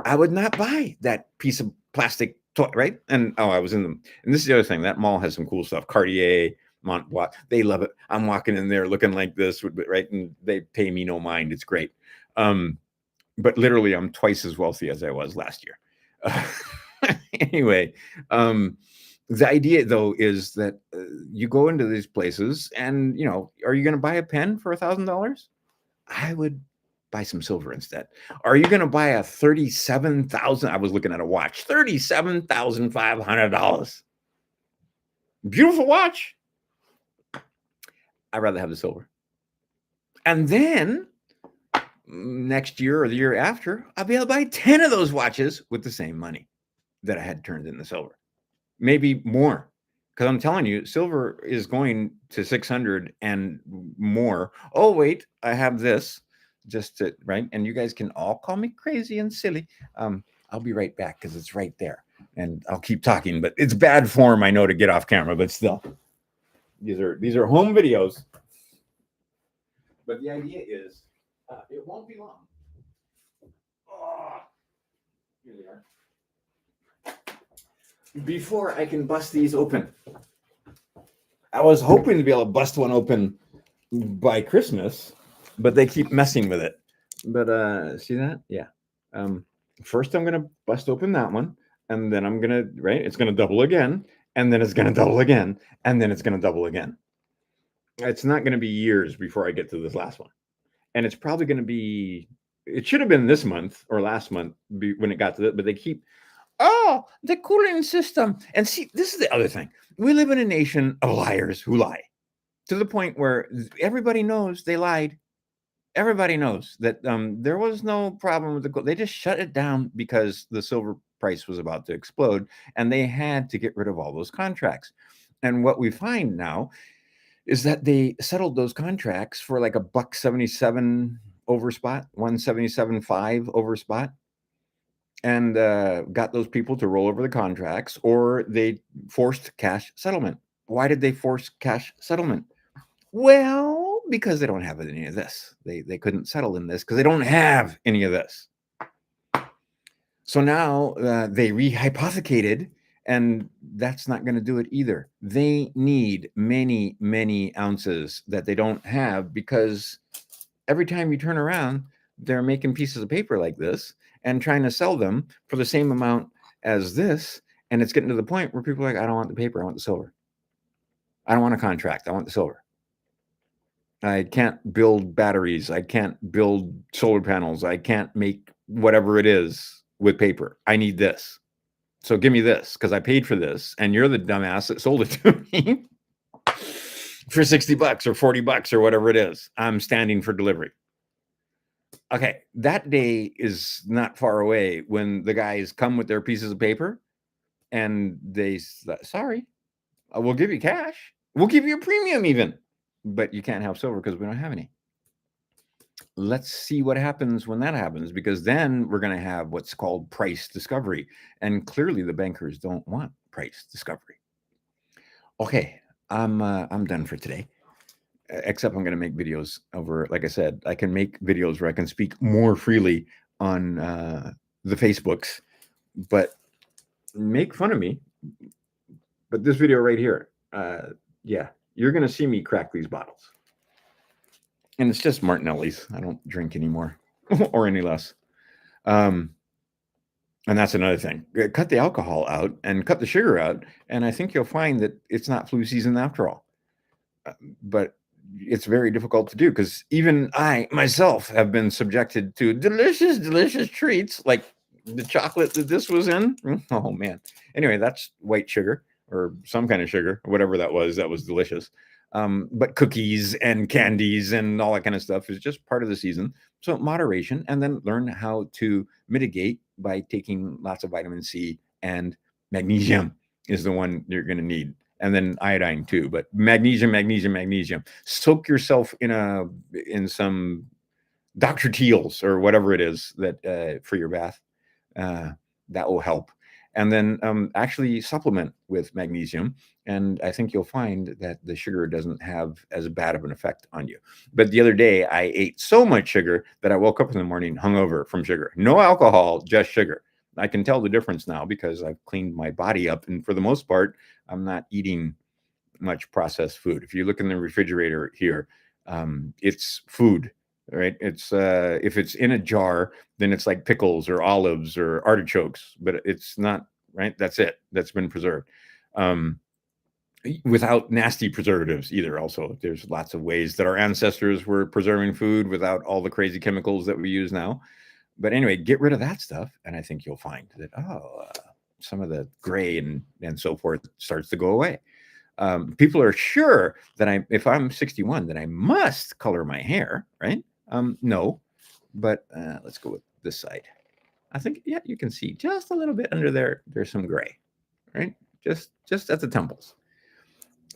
I would not buy that piece of plastic toy, right? And I was in them. And this is the other thing. That mall has some cool stuff. Cartier, Montblanc, they love it. I'm walking in there looking like this, right? And they pay me no mind. It's great. But literally, I'm twice as wealthy as I was last year. Anyway, the idea though is that you go into these places, and are you going to buy a pen for $1,000? I would buy some silver instead. Are you going to buy a 37,000? I was looking at a watch, $37,500. Beautiful watch. I'd rather have the silver. And then next year or the year after, I'll be able to buy 10 of those watches with the same money that I had turned into silver. Maybe more. Because I'm telling you, silver is going to 600 and more. Oh, wait, I have this just to, right? And you guys can all call me crazy and silly. I'll be right back because it's right there. And I'll keep talking, but it's bad form, I know, to get off camera, but still. These are home videos. But the idea is, it won't be long. Oh, here they are. Before I can bust these open. I was hoping to be able to bust one open by Christmas, but they keep messing with it. But see that? Yeah. First I'm gonna bust open that one, and then I'm gonna, right? It's gonna double again, and then it's gonna double again, and then it's gonna double again. It's not gonna be years before I get to this last one. And it's probably gonna be, it should have been this month or last month when it got to it, but they keep, oh, the cooling system. And see, this is the other thing. We live in a nation of liars who lie to the point where everybody knows they lied. Everybody knows that there was no problem with the gold. They just shut it down because the silver price was about to explode, and they had to get rid of all those contracts. And what we find now is that they settled those contracts for like $1.77 over spot, 177.5 over spot, and got those people to roll over the contracts, or they forced cash settlement. Why did they force cash settlement? Well, because they don't have any of this. They couldn't settle in this because they don't have any of this. So now they rehypothecated, and that's not going to do it either. They need many, many ounces that they don't have, because every time you turn around, they're making pieces of paper like this and trying to sell them for the same amount as this. And it's getting to the point where people are like, I don't want the paper, I want the silver. I don't want a contract, I want the silver. I can't build batteries. I can't build solar panels. I can't make whatever it is with paper. I need this. So give me this, because I paid for this, and you're the dumbass that sold it to me for $60 or $40 or whatever it is. I'm standing for delivery. Okay, that day is not far away when the guys come with their pieces of paper and they say, sorry, we'll give you cash. We'll give you a premium even, but you can't have silver because we don't have any. Let's see what happens when that happens, because then we're going to have what's called price discovery. And clearly the bankers don't want price discovery. Okay, I'm done for today. Except I'm going to make videos over, like I said, I can make videos where I can speak more freely on the Facebooks, but make fun of me. But this video right here, yeah, you're going to see me crack these bottles. And it's just Martinelli's. I don't drink anymore or any less. And that's another thing. Cut the alcohol out and cut the sugar out, and I think you'll find that it's not flu season after all. But it's very difficult to do, because even I myself have been subjected to delicious, delicious treats like the chocolate that this was in. Oh man. Anyway, that's white sugar or some kind of sugar, whatever that was delicious. But cookies and candies and all that kind of stuff is just part of the season. So moderation, and then learn how to mitigate by taking lots of vitamin C, and magnesium is the one you're going to need. And then iodine too, but magnesium. Soak yourself in some Dr. Teal's or whatever it is that for your bath. That will help. and then actually supplement with magnesium. And I think you'll find that the sugar doesn't have as bad of an effect on you. But the other day, I ate so much sugar that I woke up in the morning hungover from sugar. No alcohol, just sugar. I can tell the difference now because I've cleaned my body up. And for the most part, I'm not eating much processed food. If you look in the refrigerator here, it's food, right? It's if it's in a jar, then it's like pickles or olives or artichokes, but it's not, right. That's it. That's been preserved. Um, Without nasty preservatives either. Also, there's lots of ways that our ancestors were preserving food without all the crazy chemicals that we use now. But anyway, get rid of that stuff, and I think you'll find that some of the gray and so forth starts to go away. People are sure that if I'm 61, that I must color my hair, right? No, but let's go with this side. I think, yeah, you can see just a little bit under there. There's some gray, right? Just at the temples.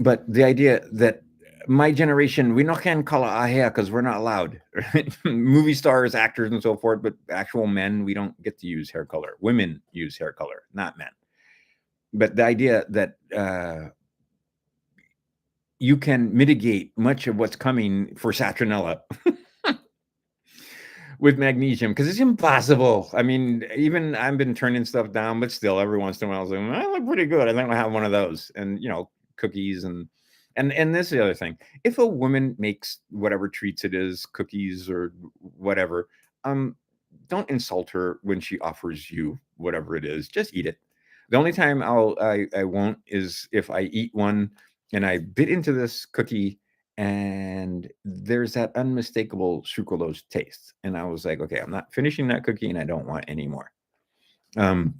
But the idea that my generation, we not can color our hair because we're not allowed. Right? Movie stars, actors, and so forth, but actual men, we don't get to use hair color. Women use hair color, not men. But the idea that you can mitigate much of what's coming for Saturnella with magnesium because it's impossible. I mean, even I've been turning stuff down, but still, every once in a while, I was like, I look pretty good. I think I'll have one of those, and cookies and this is the other thing. If a woman makes whatever treats it is, cookies or whatever, don't insult her when she offers you whatever it is. Just eat it. The only time I won't is if I eat one and I bit into this cookie and there's that unmistakable sucralose taste. And I was like, okay, I'm not finishing that cookie and I don't want any more. Um,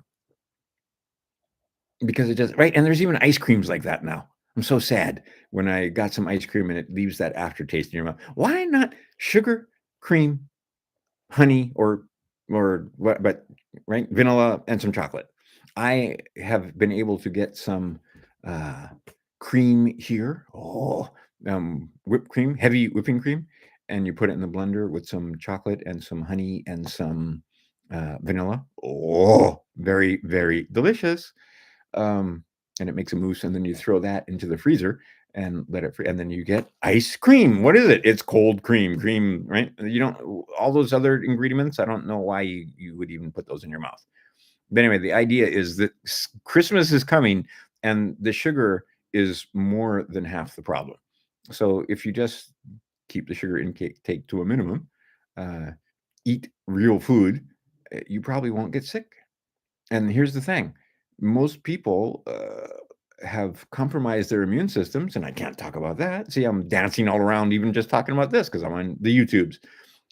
because it just right. And there's even ice creams like that now. I'm so sad when I got some ice cream and it leaves that aftertaste in your mouth. Why not sugar, cream, honey, or what? But right, vanilla and some chocolate. I have been able to get some cream here. Oh, whipped cream, heavy whipping cream, and you put it in the blender with some chocolate and some honey and some vanilla. Oh, very, very delicious. And it makes a mousse, and then you throw that into the freezer and let it free, and then you get ice cream. What is it? It's cold cream, right? You don't all those other ingredients. I don't know why you would even put those in your mouth. But anyway, the idea is that Christmas is coming, and the sugar is more than half the problem. So if you just keep the sugar intake to a minimum, uh, eat real food, you probably won't get sick. And here's the thing, most people have compromised their immune systems, and I can't talk about that. See, I'm dancing all around even just talking about this because I'm on the YouTubes.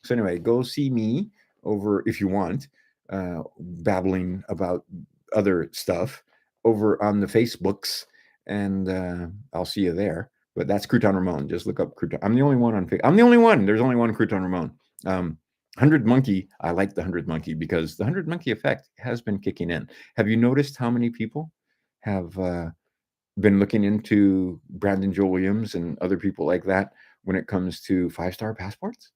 So anyway, go see me over if you want, babbling about other stuff over on the Facebooks, and I'll see you there. But that's Crouton Ramon. Just look up Crouton. I'm the only one on Facebook. I'm the only one. There's only one Crouton Ramon. 100 Monkey, I like the 100 Monkey because the 100 Monkey effect has been kicking in. Have you noticed how many people have been looking into Brandon Joel Williams and other people like that when it comes to 5-star passports?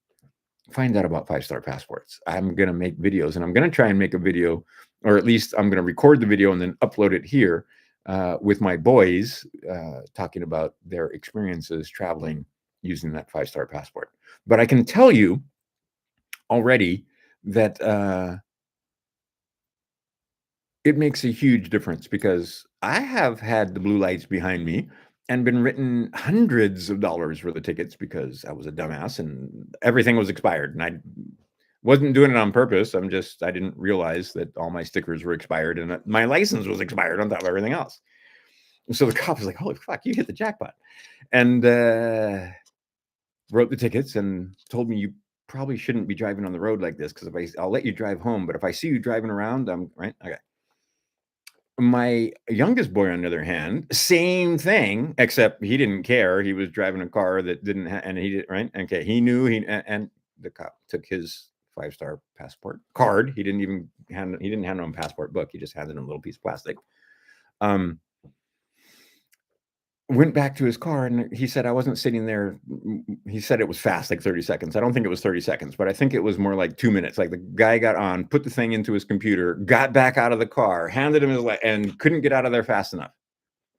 Find out about 5-star passports. I'm going to make videos, and I'm going to try and make a video, or at least I'm going to record the video and then upload it here with my boys talking about their experiences traveling using that 5-star passport. But I can tell you already that it makes a huge difference because I have had the blue lights behind me and been written hundreds of dollars for the tickets because I was a dumbass and everything was expired. And I wasn't doing it on purpose. I didn't realize that all my stickers were expired and that my license was expired on top of everything else. And so the cop was like, holy fuck, you hit the jackpot. And wrote the tickets and told me you probably shouldn't be driving on the road like this because I'll let you drive home, but if I see you driving around, I'm right. Okay. My youngest boy, on the other hand, same thing, except he didn't care. He was driving a car that didn't, and he did right. Okay, he knew and the cop took his 5-star passport card. He didn't even hand. He didn't hand him a passport book. He just handed him a little piece of plastic. went back to his car and he said I wasn't sitting there. He said it was fast, like 30 seconds. I don't think it was 30 seconds, but I think it was more like 2 minutes. Like the guy got on, put the thing into his computer, got back out of the car, handed him his and couldn't get out of there fast enough.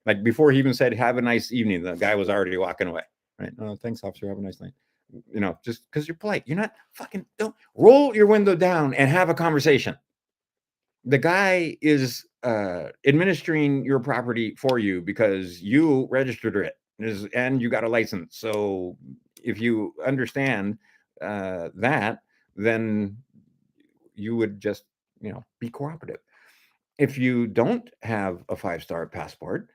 Like before he even said, "Have a nice evening," the guy was already walking away. Right? Oh, thanks, officer. Have a nice night. Just because you're polite, you're not fucking. Don't roll your window down and have a conversation. The guy is administering your property for you because you registered it and you got a license. So if you understand that, then you would just be cooperative. If you don't have a 5-star passport,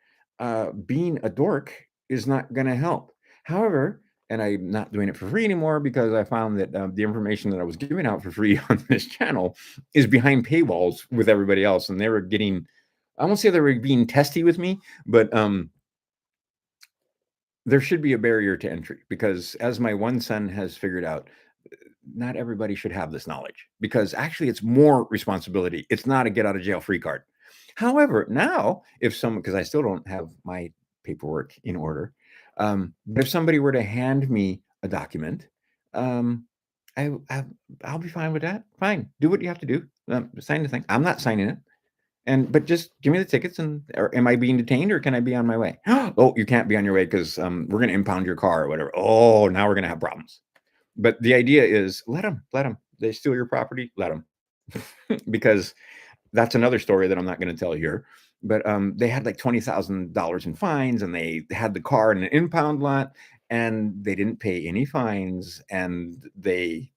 being a dork is not going to help. However, and I'm not doing it for free anymore because I found that the information that I was giving out for free on this channel is behind paywalls with everybody else. And they were getting, I won't say they were being testy with me, but there should be a barrier to entry because as my one son has figured out, not everybody should have this knowledge because actually it's more responsibility. It's not a get out of jail free card. However, now if someone, because I still don't have my paperwork in order, but if somebody were to hand me a document, um, I'll be fine with that. Fine, do what you have to do. Sign the thing. I'm not signing it. But just give me the tickets or am I being detained or can I be on my way? Oh, you can't be on your way because we're going to impound your car or whatever. Oh, now we're going to have problems. But the idea is let them. They steal your property, let them. Because that's another story that I'm not going to tell here. But they had like $20,000 in fines and they had the car in an impound lot and they didn't pay any fines and they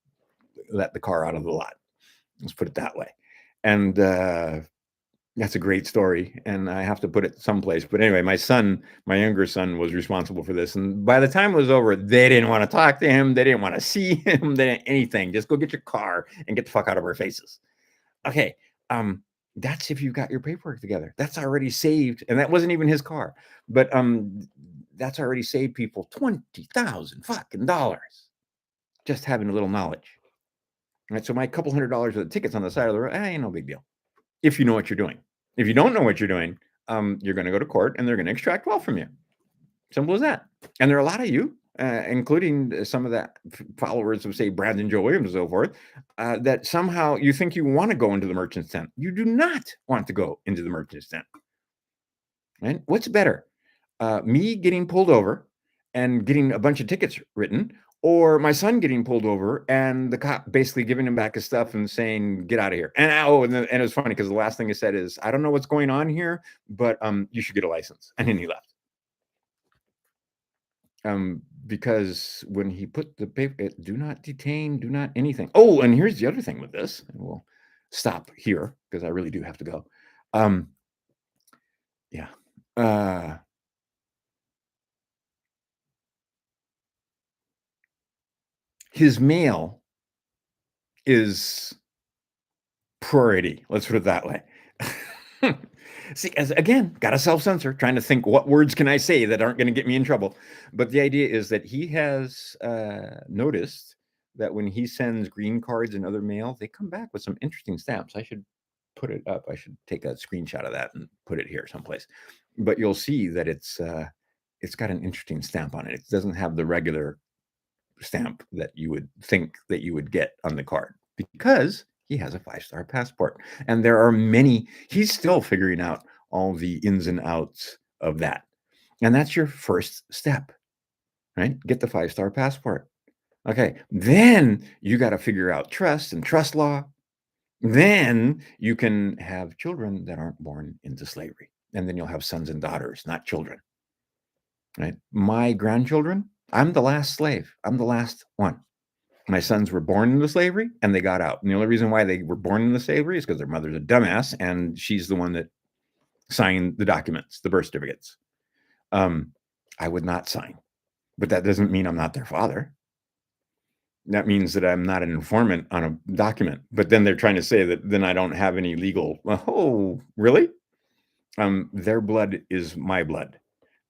let the car out of the lot. Let's put it that way. And that's a great story, and I have to put it someplace. But anyway, my younger son, was responsible for this. And by the time it was over, they didn't want to talk to him. They didn't want to see him. They didn't anything. Just go get your car and get the fuck out of our faces. Okay, that's if you got your paperwork together. That's already saved, and that wasn't even his car. But that's already saved people $20,000 fucking dollars just having a little knowledge. Right. So my couple $100 of the tickets on the side of the road, ain't no big deal. If you know what you're doing. If you don't know what you're doing, you're going to go to court and they're going to extract wealth from you. Simple as that. And there are a lot of you, including some of the followers of, say, Brandon Joe Williams and so forth, that somehow you think you want to go into the merchant's tent. You do not want to go into the merchant's tent. Right? What's better? Me getting pulled over and getting a bunch of tickets written, or my son getting pulled over and the cop basically giving him back his stuff and saying, "Get out of here." And it was funny because the last thing he said is, "I don't know what's going on here, but you should get a license." And then he left. Because when he put the paper, do not detain, do not anything. Oh, and here's the other thing with this, and we'll stop here because I really do have to go. Yeah. His mail is priority. Let's put it that way. See, again, got to self-censor, trying to think what words can I say that aren't going to get me in trouble. But the idea is that he has noticed that when he sends green cards and other mail, they come back with some interesting stamps. I should put it up. I should take a screenshot of that and put it here someplace. But you'll see that it's got an interesting stamp on it. It doesn't have the regular stamp that you would think that you would get on the card because he has a 5-star passport. And there are many, he's still figuring out all the ins and outs of that. And that's your first step, right? Get the 5-star passport. Okay. Then you got to figure out trust and trust law. Then you can have children that aren't born into slavery. And then you'll have sons and daughters, not children. Right? My grandchildren, I'm the last slave. I'm the last one. My sons were born into slavery and they got out. And the only reason why they were born into slavery is because their mother's a dumbass and she's the one that signed the documents, the birth certificates. I would not sign, but that doesn't mean I'm not their father. That means that I'm not an informant on a document. But then they're trying to say that then I don't have any legal. Oh, really? Their blood is my blood.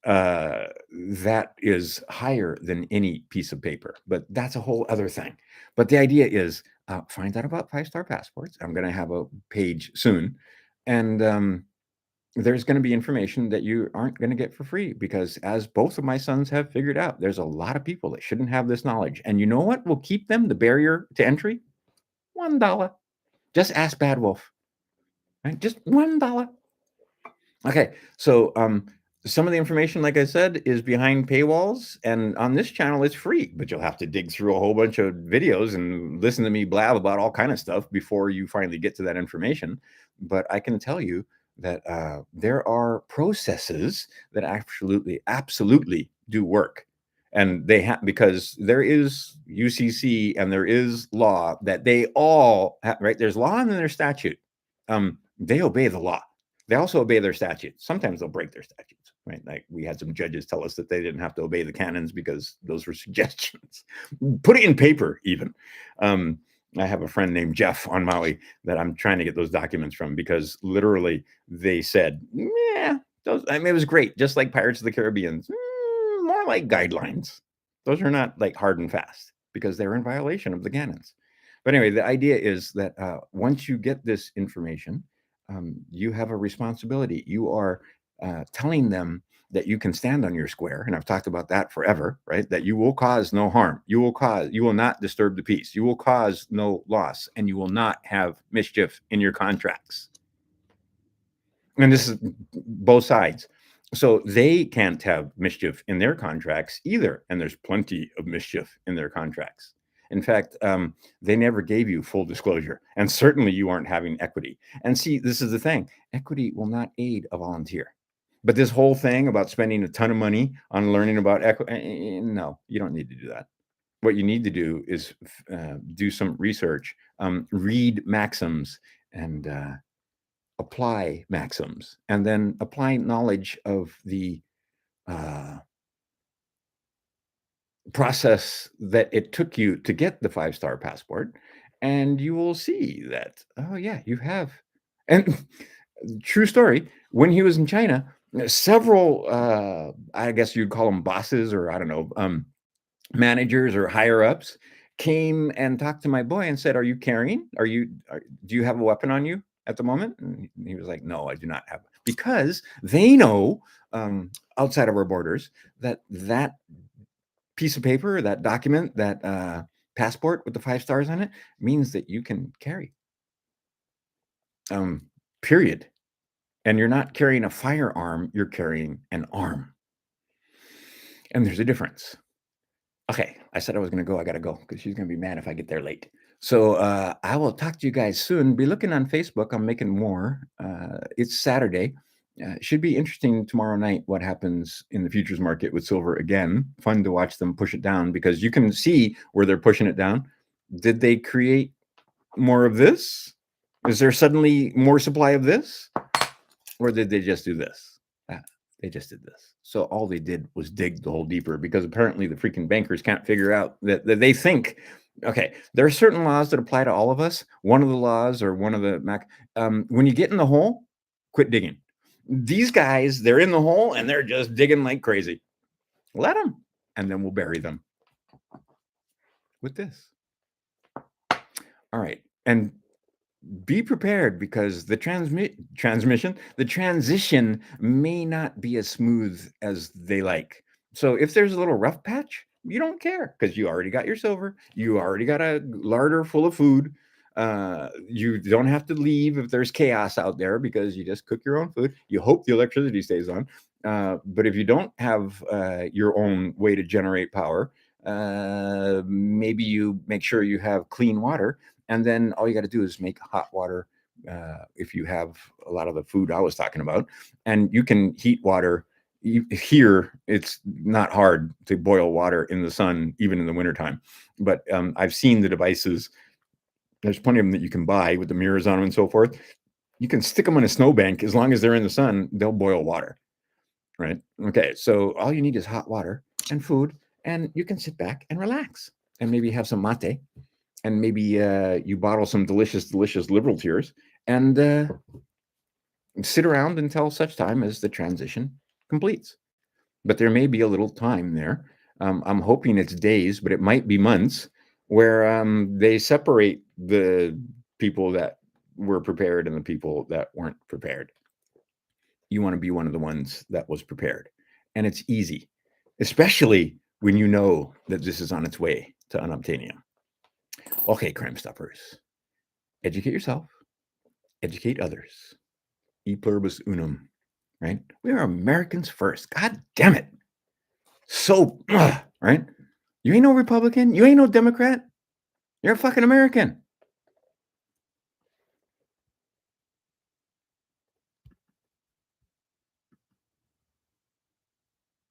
That is higher than any piece of paper, but that's a whole other thing. But the idea is find out about 5-star passports. I'm going to have a page soon. And there's going to be information that you aren't going to get for free because, as both of my sons have figured out, there's a lot of people that shouldn't have this knowledge. And you know what will keep them the barrier to entry? $1. Just ask Bad Wolf. Right? Just $1. Okay, so some of the information, like I said, is behind paywalls, and on this channel, it's free. But you'll have to dig through a whole bunch of videos and listen to me blab about all kind of stuff before you finally get to that information. But I can tell you that there are processes that absolutely do work, and they have because there is UCC and there is law that they all have, right. There's law and then there's statute. They obey the law. They also obey their statutes. Sometimes they'll break their statutes, right? Like we had some judges tell us that they didn't have to obey the canons because those were suggestions. Put it in paper, even. I have a friend named Jeff on Maui that I'm trying to get those documents from because literally they said, yeah, those, I mean, it was great, just like Pirates of the Caribbean, more like guidelines. Those are not like hard and fast because they're in violation of the canons. But anyway, the idea is that once you get this information, you have a responsibility. You are telling them that you can stand on your square, and I've talked about that forever, right? That you will cause no harm. You will not disturb the peace. You will cause no loss, and you will not have mischief in your contracts. And this is both sides. So they can't have mischief in their contracts either, and there's plenty of mischief in their contracts. In fact, they never gave you full disclosure, and certainly you aren't having equity. And see, this is the thing: equity will not aid a volunteer. But this whole thing about spending a ton of money on learning about equity, no, you don't need to do that. What you need to do is do some research, read maxims, and apply maxims, and then apply knowledge of the process that it took you to get the 5-star passport, and you will see that, oh yeah, you have. And true story, when he was in China, several I guess you'd call them bosses, or I don't know, managers or higher ups came and talked to my boy and said, are you carrying, do you have a weapon on you at the moment? And he was like, no, I do not have, because they know, outside of our borders, that piece of paper, that document, that passport with the 5 stars on it means that you can carry. Period. And you're not carrying a firearm, you're carrying an arm. And there's a difference. Okay, I said I was going to go. I got to go because she's going to be mad if I get there late. So I will talk to you guys soon. Be looking on Facebook. I'm making more. It's Saturday. It should be interesting tomorrow night what happens in the futures market with silver again. Fun to watch them push it down because you can see where they're pushing it down. Did they create more of this? Is there suddenly more supply of this? Or did they just do this? They just did this. So all they did was dig the hole deeper because apparently the freaking bankers can't figure out that they think, okay, there are certain laws that apply to all of us. One of the laws, or one of the when you get in the hole, quit digging. These guys, they're in the hole and they're just digging like crazy. Let them, and then we'll bury them with this. All right. And be prepared because the transition may not be as smooth as they like. So if there's a little rough patch, you don't care because you already got your silver. You already got a larder full of food. You don't have to leave if there's chaos out there because you just cook your own food. You hope the electricity stays on. But if you don't have your own way to generate power, maybe you make sure you have clean water. And then all you got to do is make hot water if you have a lot of the food I was talking about. And you can heat water. Here, it's not hard to boil water in the sun, even in the wintertime. But I've seen the devices. There's plenty of them that you can buy with the mirrors on them and so forth. You can stick them in a snowbank. As long as they're in the sun, they'll boil water. Right? Okay, so all you need is hot water and food, and you can sit back and relax and maybe have some mate. And maybe you bottle some delicious liberal tears and sit around until such time as the transition completes. But there may be a little time there. I'm hoping it's days, but it might be months where they separate the people that were prepared and the people that weren't prepared. you want to be one of the ones that was prepared. And it's easy, especially when you know that this is on its way to unobtainium. Okay, Crime Stoppers, educate yourself, educate others. E pluribus unum, right? We are Americans first. God damn it. So, right? You ain't no Republican. You ain't no Democrat. You're a fucking American.